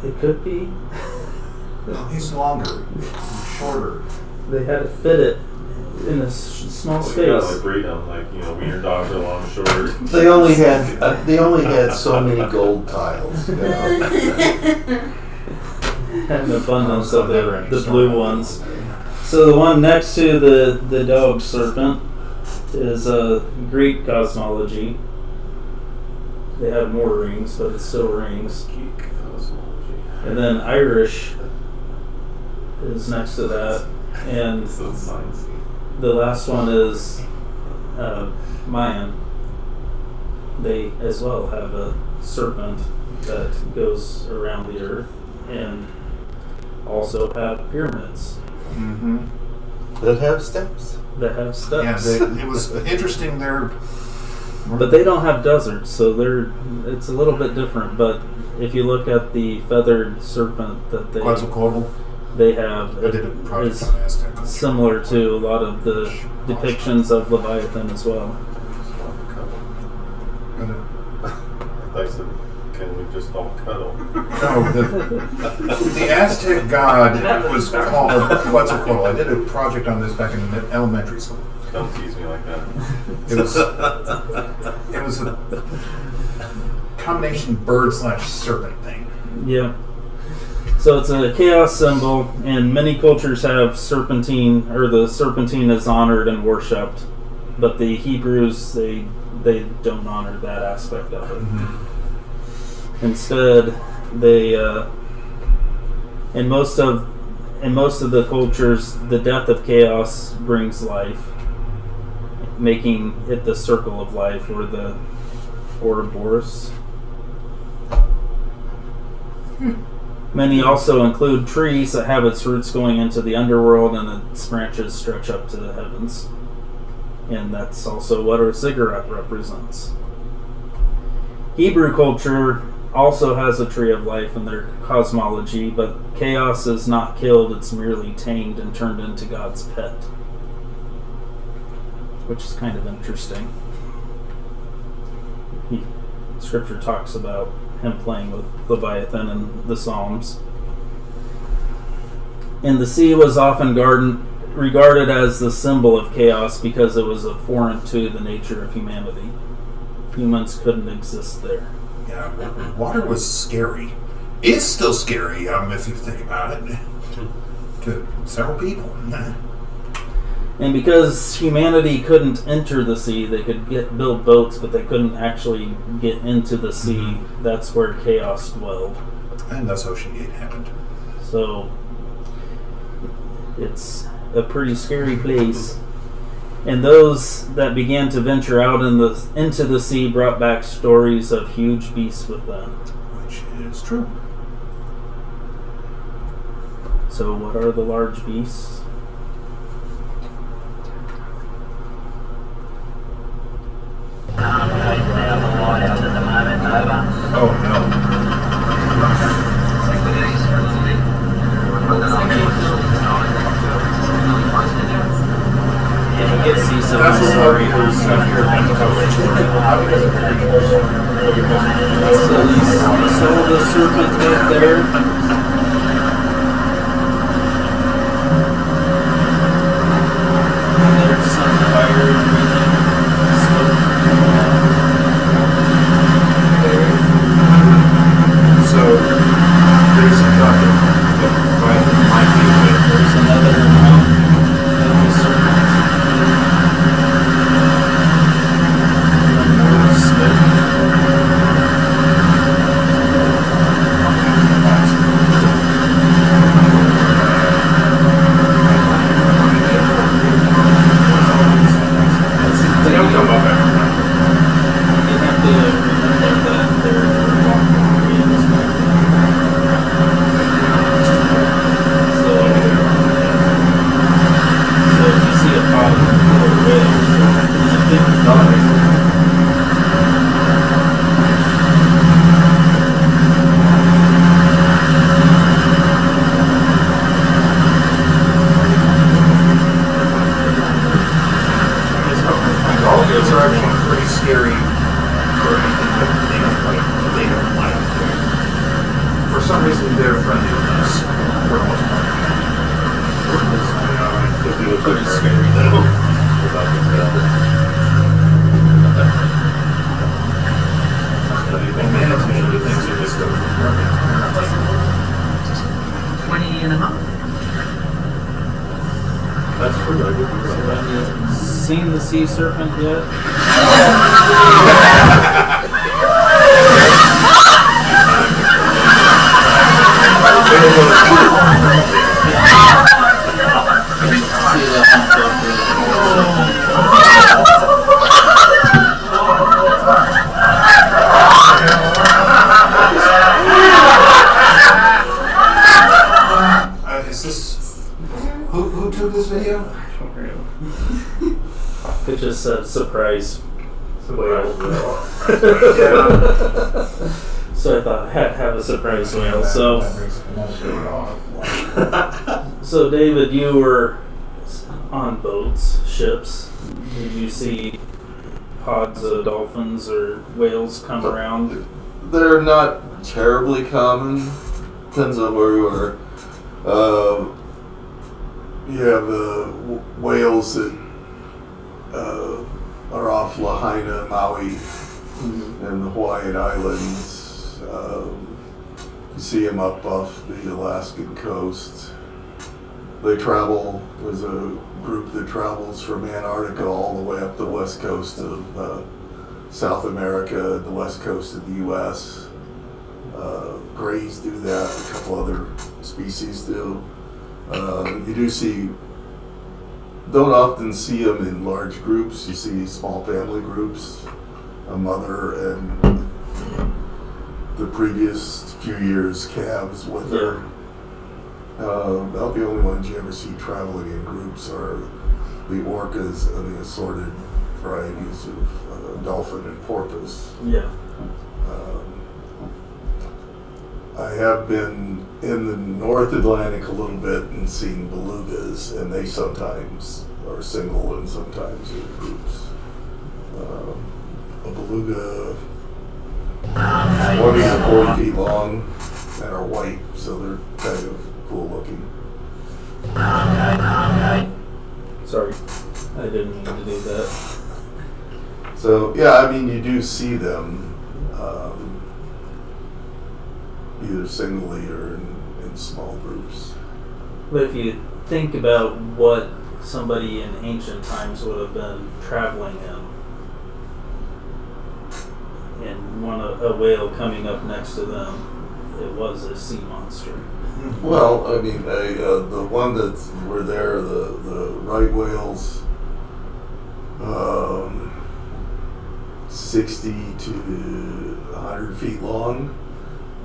it could be. No, he's longer, shorter. They had to fit it in a small Well, you gotta space. like breed them, like wiener dogs are long, short. They only had so many gold tiles. You know? Had an abundance So of never the ending blue story. ones. So the one next to the dog serpent is Greek cosmology. They have more rings, but it's still rings. Geek cosmology. And then Irish is next to that. And So sciencey. the last one is Mayan. They as well have a serpent that goes around the earth and also have pyramids Mm-hmm. That have steps. that have Yeah, steps. it was interesting there. But they don't have deserts, so it's a little bit different. But if you look at the feathered serpent that Quetzalcoatl. they have, I did a project is on Aztec. similar to a lot of the depictions of Leviathan as well. I said, can we just all cuddle? No, the Aztec god was called Quetzalcoatl. I did a project on this back in elementary school. Don't tease me like that. It was a combination bird/serpent thing. Yeah. So it's a chaos symbol, and many cultures have serpentine, or the serpentine is honored and worshipped, but the Hebrews they don't honor that aspect of it. Instead, they in most of the cultures, the death of chaos brings life, making it the circle of life, or the Ouroboros. Many also include trees that have its roots going into the underworld and its branches stretch up to the heavens. And that's also what a ziggurat represents. Hebrew culture also has a tree of life in their cosmology, but chaos is not killed, it's merely tamed and turned into God's pet. Which is kind of interesting. Scripture talks about him playing with Leviathan in the Psalms. And the sea was often regarded as the symbol of chaos because it was foreign to the nature of humanity. Humans couldn't exist there. Yeah, water was scary. It's still scary, if you think about it, to several people. And because humanity couldn't enter the sea, they could build boats, but they couldn't actually get into the sea. That's where chaos dwelled. And thus Ocean Gate happened. So it's a pretty scary place. And those that began to venture out into the sea brought back stories of huge beasts with them. Which is true. So what are the large beasts? Oh no. Yeah, you get see some That's what story. stuff here. So the serpent head there. There's some fire breathing smoke. So there's some talk that might be There's another serpent. More smoke. Doggies are actually pretty scary for anything that they don't like. For some reason, they're friendly with us for the most part. Could be pretty scary though. Without the tail. And manatees are the things that just go from perfect. 20 and a half. That's true. I did Have you seen the sea serpent yet? Is this who took this video? It just said surprise. Whale. So I thought have a surprise whale. So so David, you were on boats, ships. Did you see pods of dolphins or whales come around? They're not terribly common. Depends on where you are. You have whales that are off Lahaina, Maui, and the Hawaiian Islands. You see them up off the Alaskan coast. They travel. There's a group that travels from Antarctica all the way up the west coast of South America, the west coast of the U.S. Grays do that. A couple other species do. Don't often see them in large groups. You see small family groups, a mother and the previous few years calves with her. About the only ones you ever see traveling in groups are the orcas and the assorted varieties of dolphin and porpoise. Yeah. I have been in the North Atlantic a little bit and seen belugas, and they sometimes are single and sometimes in groups. A beluga 20 to 40 feet long and are white, so they're kind of cool looking. Sorry, I didn't mean to do that. So yeah, I mean you do see them either singly or in small groups. But if you think about what somebody in ancient times would have been traveling in, and a whale coming up next to them, it was a sea monster. Well, I mean, the one that were there, the right whales, 60 to 100 feet long,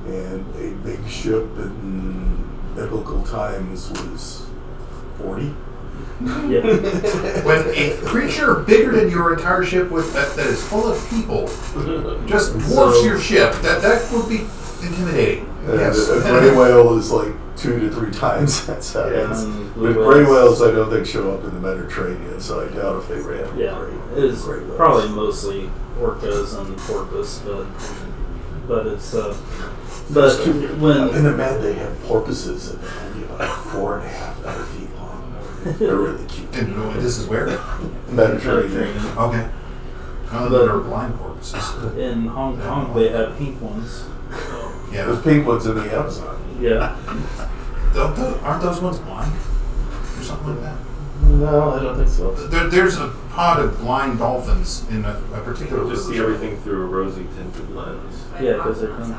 and a big ship in biblical times was 40. Yeah. When a creature bigger than your entire ship that is full of people just dwarfs your ship, that would be intimidating. Yes. A gray whale is like 2 to 3 times that size. Yeah, But gray whales, I don't think show up in the Mediterranean, so I doubt if they ran. Yeah, it is probably mostly orcas and porpoise, but it's but when in the Med they have porpoises that are only about 4.5 feet long. They're really cute. And this is where? Mediterranean. Okay. They're blind porpoises. In Hong Kong they have pink ones. Yeah. There's pink ones in the Amazon. Yeah. Aren't those ones blind? Or something like that? No, I don't think so. There's a pod of blind dolphins in a particular Just see everything through a rosy tinted lens. Yeah, because they're pink.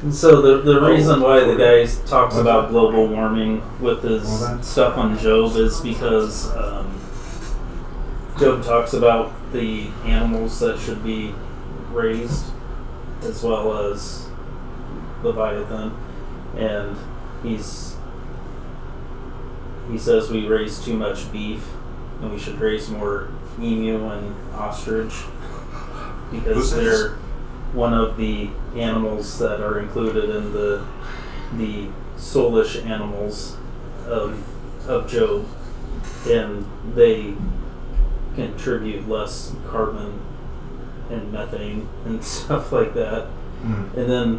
And so the reason why the guy talks about global warming with his stuff on Job is because Job talks about the animals that should be raised as well as Leviathan, and he says we raise too much beef and we should raise more emu and ostrich because Who's this? they're one of the animals that are included in the soulish animals of Job, and they contribute less carbon and methane and stuff like that. Mm. And then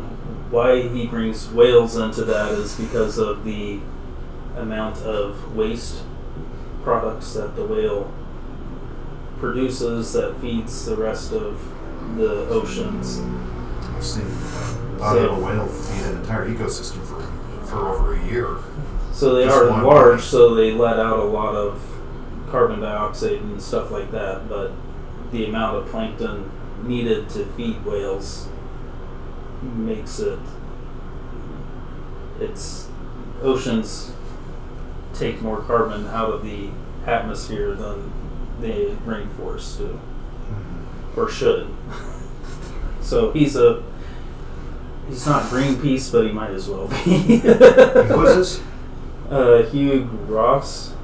why he brings whales into that is because of the amount of waste products that the whale produces that feeds the rest of the oceans. I've seen a body of a whale feed an entire ecosystem for over a year. So they Just are one large, body. so they let out a lot of carbon dioxide and stuff like that, but the amount of plankton needed to feed whales makes it's oceans take more carbon out of the atmosphere than the rainforests do, or should. So he's not Greenpeace, but he might as well be. Who is this? Hugh Ross,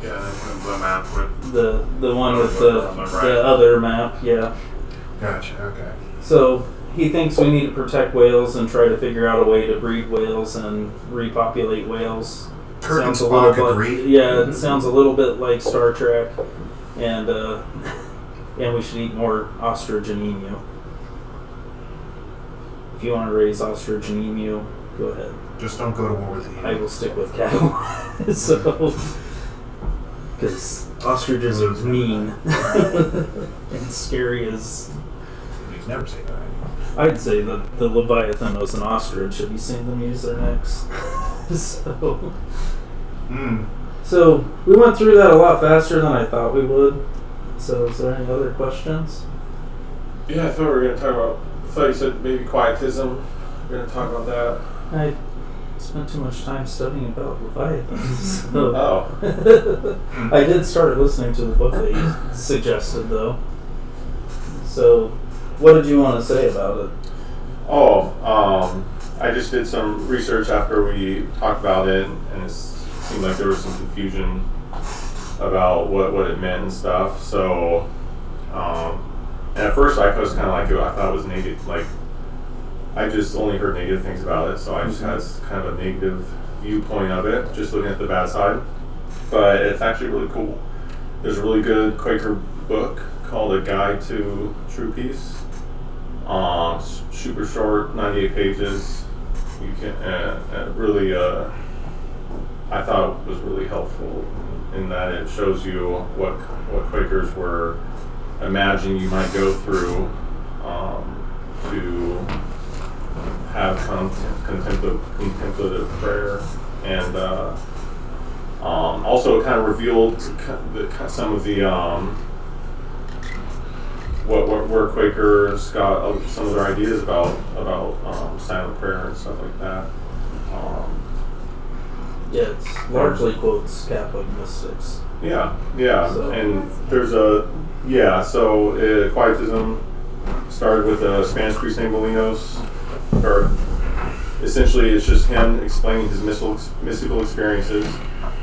Yeah, that's the map with. the one with the other map, yeah. Gotcha. Okay. So he thinks we need to protect whales and try to figure out a way to breed whales and repopulate whales. Kirk and Sounds a little Spock agree. Yeah, it sounds a little bit like Star Trek, and we should eat more ostrich and emu. If you want to raise ostrich and emu, go ahead. Just don't go to war with the I will stick with cattle. So, because ostriches are mean and scary as. He's never say that. I'd say that the Leviathan was an ostrich. Have you seen them use their necks? So. So we went through that a lot faster than I thought we would. So is there any other questions? Yeah, I thought we were going to talk about. I thought you said maybe quietism. We're going to talk about that. I spent too much time studying about Leviathans. So Oh. I did start listening to the book that you suggested, though. So, what did you want to say about it? I just did some research after we talked about it, and it seemed like there was some confusion about what it meant and stuff. So, and at first I was kind of like, I thought it was negative. Like, I just only heard negative things about it, so I just had kind of a negative viewpoint of it, just looking at the bad side. But it's actually really cool. There's a really good Quaker book called A Guide to True Peace. Super short, 98 pages. You can really, I thought it was really helpful in that it shows you what Quakers were imagining you might go through to have contemplative prayer, and also kind of revealed some of the where Quakers got some of their ideas about silent prayer and stuff like that. Yeah, it's largely quotes Catholic mystics. Yeah, So- and there's so quietism started with a Spanish priest named Molinos, or essentially it's just him explaining his mystical experiences.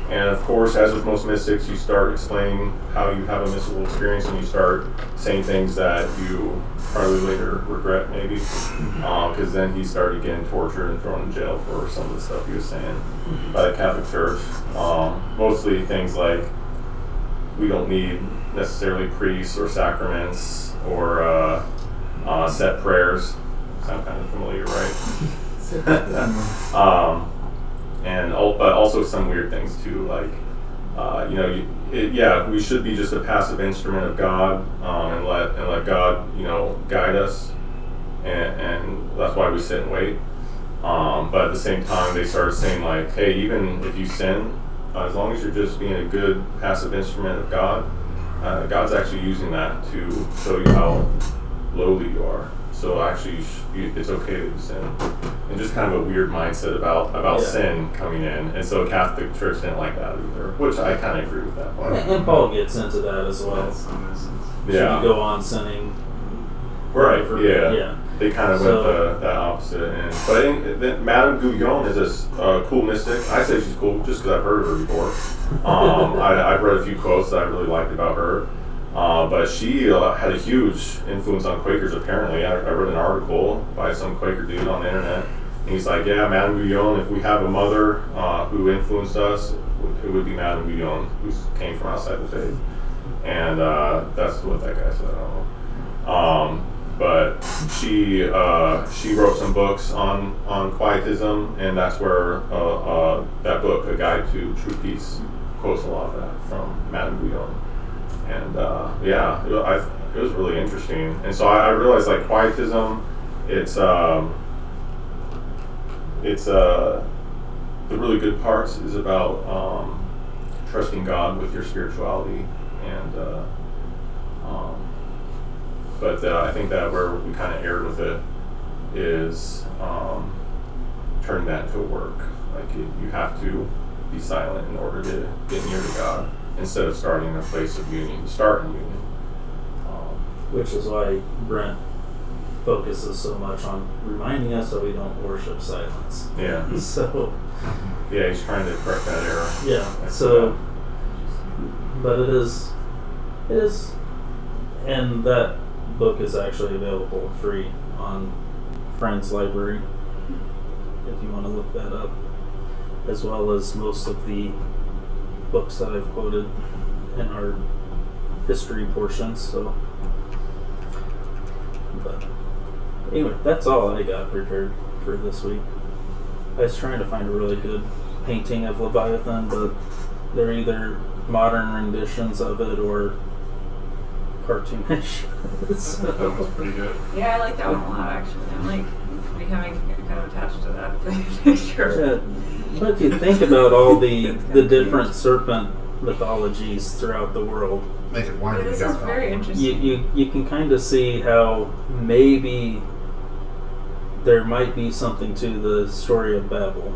And of course, as with most mystics, you start explaining how you have a mystical experience, and you start saying things that you probably later regret, maybe, because then he started getting tortured and thrown in jail for some of the stuff he was saying by the Catholic Church. Mostly things like we don't need necessarily priests or sacraments or set prayers. Sound kind of familiar, right? But also some weird things too, like we should be just a passive instrument of God, and let God guide us, and that's why we sit and wait. But at the same time, they started saying like, hey, even if you sin, as long as you're just being a good passive instrument of God, God's actually using that to show you how lowly you are. So actually, it's okay to sin, and just kind of a weird mindset about sin coming in. And so Catholic Church didn't like that either, which I kind of agree with that part. And Paul gets into that as well. Should you go on sinning Right. Yeah. Yeah. They kind of went the opposite end. But Madame Gouillon is this cool mystic. I say she's cool just because I've heard of her before. I've read a few quotes that I really liked about her. But she had a huge influence on Quakers, apparently. I read an article by some Quaker dude on the internet. And he's like, yeah, Madame Gouillon, if we have a mother who influenced us, it would be Madame Gouillon, who came from outside the faith. And that's what that guy said. I don't know. But she wrote some books on Quietism, and that's where that book, A Guide to True Peace, quotes a lot of that from Madame Gouillon. And it was really interesting. And so I realized, like, Quietism, it's the really good parts is about trusting God with your spirituality, and but I think that where we kind of erred with it is turning that into work. Like you have to be silent in order to get near to God, instead of starting in a place of union. You start in union. Which is why Brent focuses so much on reminding us that we don't worship silence. Yeah. So. Yeah, he's trying to correct that error. Yeah. So. But it is, and that book is actually available free on Friends Library if you want to look that up, as well as most of the books that I've quoted in our history portions. So, but anyway, that's all I got prepared for this week. I was trying to find a really good painting of Leviathan, but they're either modern renditions of it or cartoonish. So. That was pretty good. Yeah, I like that one a lot, actually. I'm like becoming kind of attached to that picture. Yeah. But if you think about all the different serpent mythologies throughout the world, Make it wider. This is very interesting. you can kind of see how maybe there might be something to the story of Babel,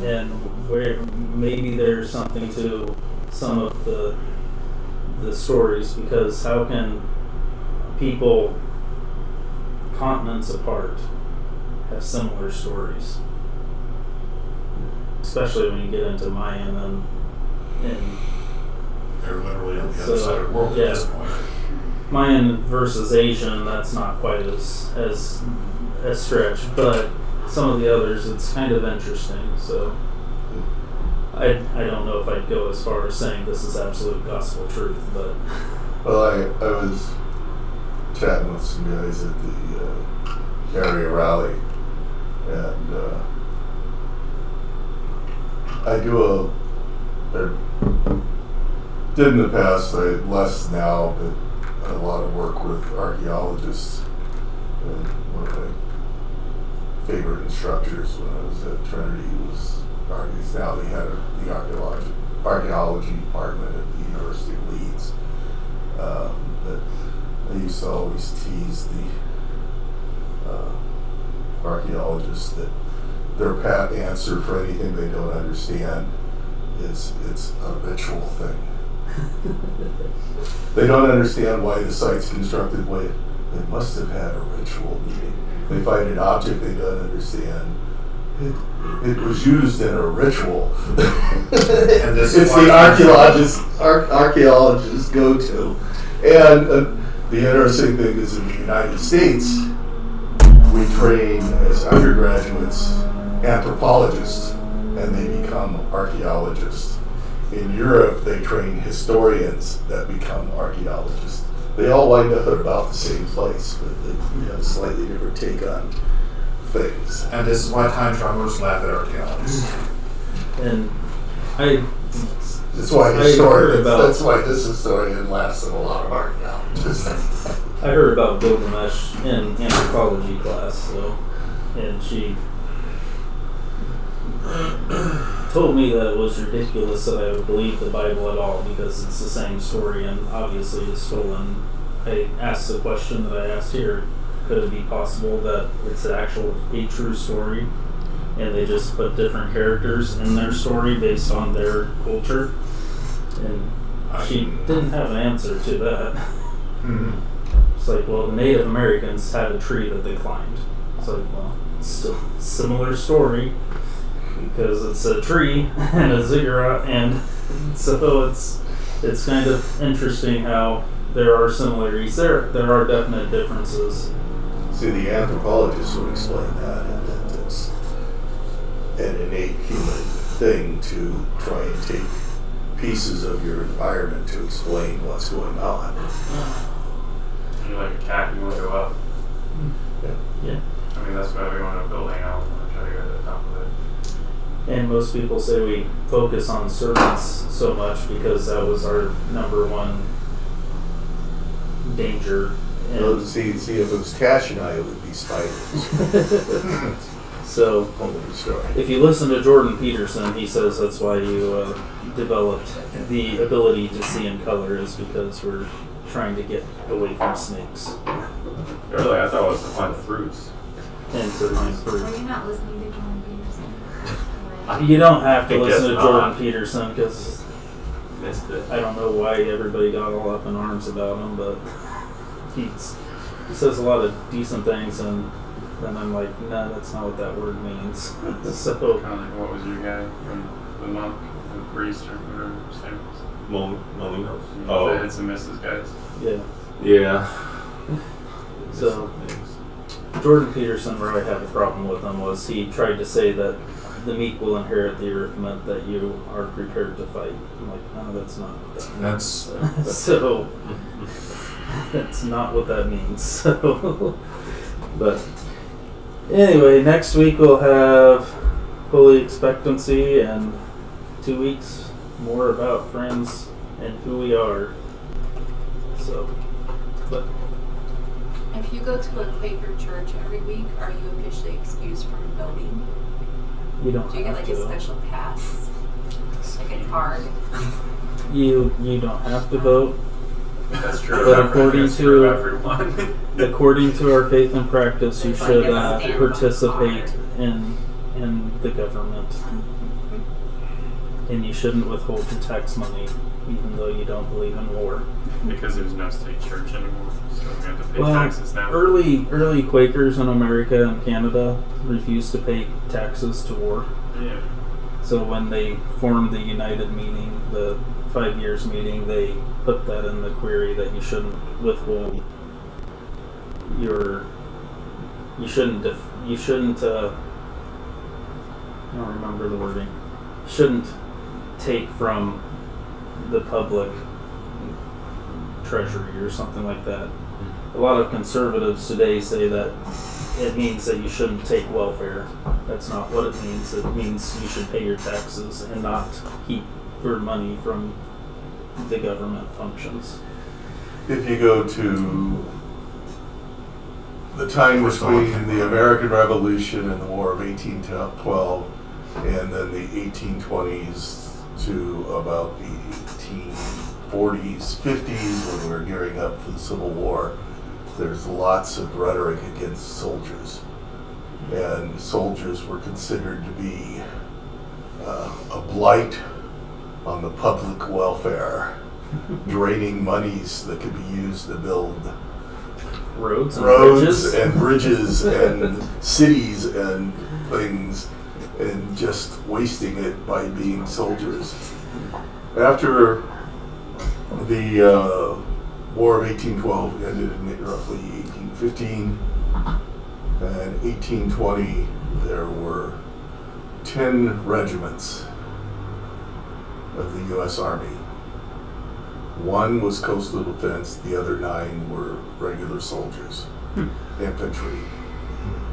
and where maybe there's something to some of the stories, because how can people continents apart have similar stories, especially when you get into Mayan and They're literally on the other side of the world at this point. Mayan versus Asian, that's not quite as stretched, but some of the others, it's kind of interesting. So I don't know if I'd go as far as saying this is absolute gospel truth, but Well, I was chatting with some guys at the area rally, and I do did in the past, less now, but a lot of work with archaeologists. And one of my favorite instructors when I was at Trinity was now they had the archaeology department at the University of Leeds. But I used to always tease the archaeologists that their pat answer for anything they don't understand is it's a ritual thing. They don't understand why the site's constructed the way it must have had a ritual meaning. They find an object they don't understand. It was used in a ritual. And this it's the archaeologists go to. And the interesting thing is, in the United States, we train as undergraduates anthropologists, and they become archaeologists. In Europe, they train historians that become archaeologists. They all wind up at about the same place, but they have a slightly different take on things. And this is why time travelers laugh at archaeologists. and That's why that's why this historian laughs at a lot of archaeologists. I heard about Gilgamesh in anthropology class, and she told me that it was ridiculous that I would believe the Bible at all, because it's the same story and obviously it's stolen. I asked the question that I asked here: could it be possible that it's a true story, and they just put different characters in their story based on their culture? And she didn't have an answer to that. Mm-hmm. It's like, well, the Native Americans had a tree that they climbed. It's like, well, it's still a similar story because it's a tree and a ziggurat, and so it's kind of interesting how there are similarities. There are definite differences. See, the anthropologists would explain that, and that it's an innate human thing to try and take pieces of your environment to explain what's going on. You're like a cat, you want to go up. Yeah. I mean, that's why we want a building out and try to go to the top of it. And most people say we focus on servants so much because that was our number one danger. Well, see, if it was Cash and I, it would be spiders. So, Whole different story. if you listen to Jordan Peterson, he says that's why you developed the ability to see in color is because we're trying to get away from snakes Really, I thought it was to find fruits. and to find Are fruit. you not listening to Jordan Peterson? You don't have to I think listen to that's Jordan not- Peterson because Missed it. I don't know why everybody got all up in arms about him, but he says a lot of decent things, and I'm like, no, that's not what that word means. So, Kind of like, what was your guy? The monk, the priest, or whatever his name was. Molinos. The Oh, hits and misses guys. yeah. yeah. So, Jordan Peterson, where I had a problem with him, was he tried to say that the meek will inherit the earth meant that you are prepared to fight. I'm like, no, that's not what that means. That's So, that's not what that means. So, but anyway, next week we'll have Holy Expectancy, and 2 weeks more about Friends and who we are. So, but If you go to a Quaker church every week, are you officially excused from voting? you don't Do you get have like a to. special pass? Like a card? You don't have to vote. That's true. But of everyone. according That's true to- of everyone. According to our faith and practice, you It's like should a stamp participate card. in the government, and you shouldn't withhold your tax money, even though you don't believe in war. Because there's no state church anymore, so we have to pay Well, taxes now. early Quakers in America and Canada refused to pay taxes to war. Yeah. So when they formed the United Meeting, the 5 years meeting, they put that in the query that you shouldn't withhold you shouldn't I don't remember the wording. Shouldn't take from the public treasury or something like that. A lot of conservatives today say that it means that you shouldn't take welfare. That's not what it means. It means you should pay your taxes and not keep your money from the government functions. If you go to the time between the American Revolution and the War of 1812, and then the 1820s to about the 1840s, 50s, when we were gearing up for the Civil War, there's lots of rhetoric against soldiers. And soldiers were considered to be a blight on the public welfare, draining monies that could be used to build Roads and bridges and cities and things, and just wasting it by being soldiers. After the War of 1812 ended in roughly 1815 and 1820, there were 10 regiments of the U.S. Army. One was coastal defense, the other 9 were regular soldiers, infantry.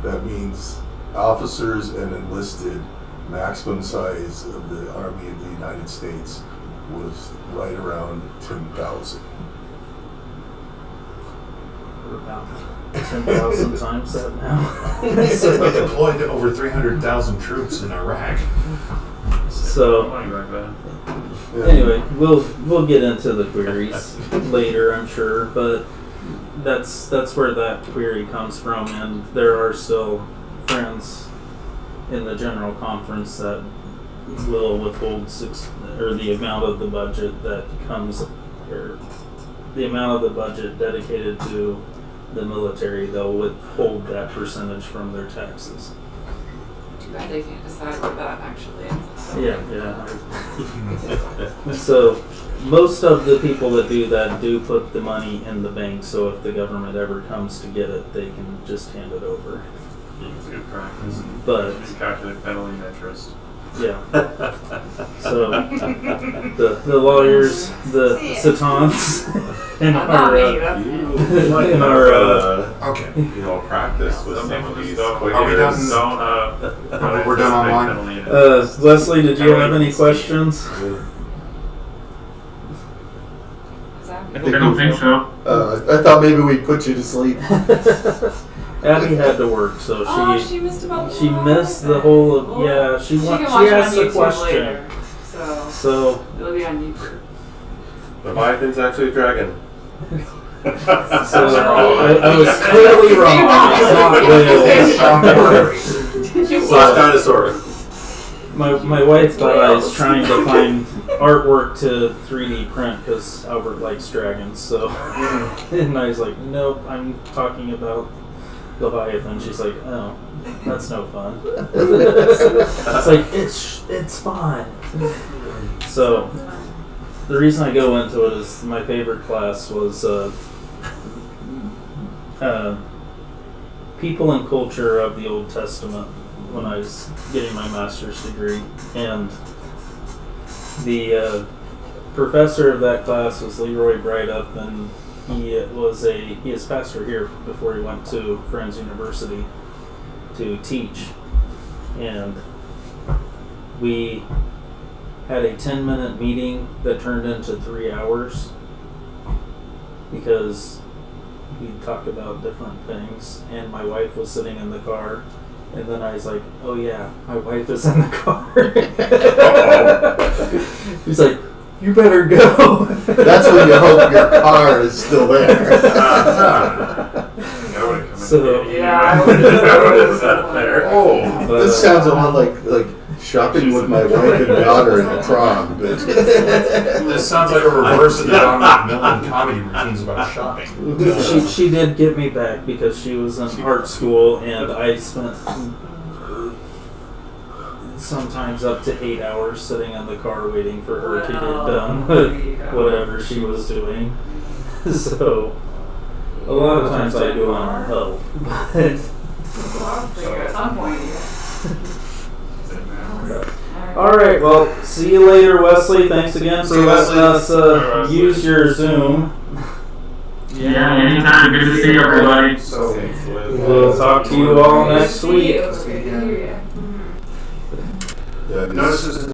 That means officers and enlisted, maximum size of the Army of the United States was right around 10,000. We're about 10,000 times that now. They deployed over 300,000 troops in Iraq. So Money back then. anyway, we'll get into the queries later, I'm sure, but that's where that query comes from, and there are still friends in the general conference that will withhold the amount of the budget that comes, or the amount of the budget dedicated to the military, they'll withhold that percentage from their taxes. Too bad they can't decide what that actually is. Yeah. So most of the people that do that do put the money in the bank, so if the government ever comes to get it, they can just hand it over. It's good practice. But You calculate penalty and interest. yeah. So the lawyers, the Satans, in our Okay. Practice with some of these. Are we done? We're done online? Leslie, did you have any questions? I don't think so. I thought maybe we'd put you to sleep. Abby had to work, so she missed about she missed the whole of, yeah, she can watch asked it on the YouTube question. later, So it'll be on YouTube. Leviathan's actually a dragon. I was clearly wrong. It's not whales. Slash dinosaur. My wife thought I was trying to find artwork to 3D print because Albert likes dragons. So, and I was like, nope, I'm talking about Leviathan. She's like, oh, that's no fun. It's like it's fun. So, the reason I go into it is my favorite class was people and culture of the Old Testament when I was getting my master's degree, and the professor of that class was Leroy Breitup, and he is pastor here before he went to Friends University to teach, and we had a 10-minute meeting that turned into 3 hours because we talked about different things, and my wife was sitting in the car, and then I was like, oh yeah, my wife is in the car. He's like, you better go. That's when you hope your car is still there. So, Yeah, This sounds a lot like shopping with my wife and daughter in the prom. But This sounds like a reverse of the Don McMillan comedy routines about shopping. she did get me back because she was in art school, and I spent sometimes up to 8 hours sitting in the car waiting for her to get done with whatever she was doing. So a lot of times I do on her help, but at some point. all right. Well, see you later, Wesley. Thanks again for letting us use your Zoom. Yeah, anytime. Good to see everybody. So, We'll talk to you all next week. Okay. yeah, notice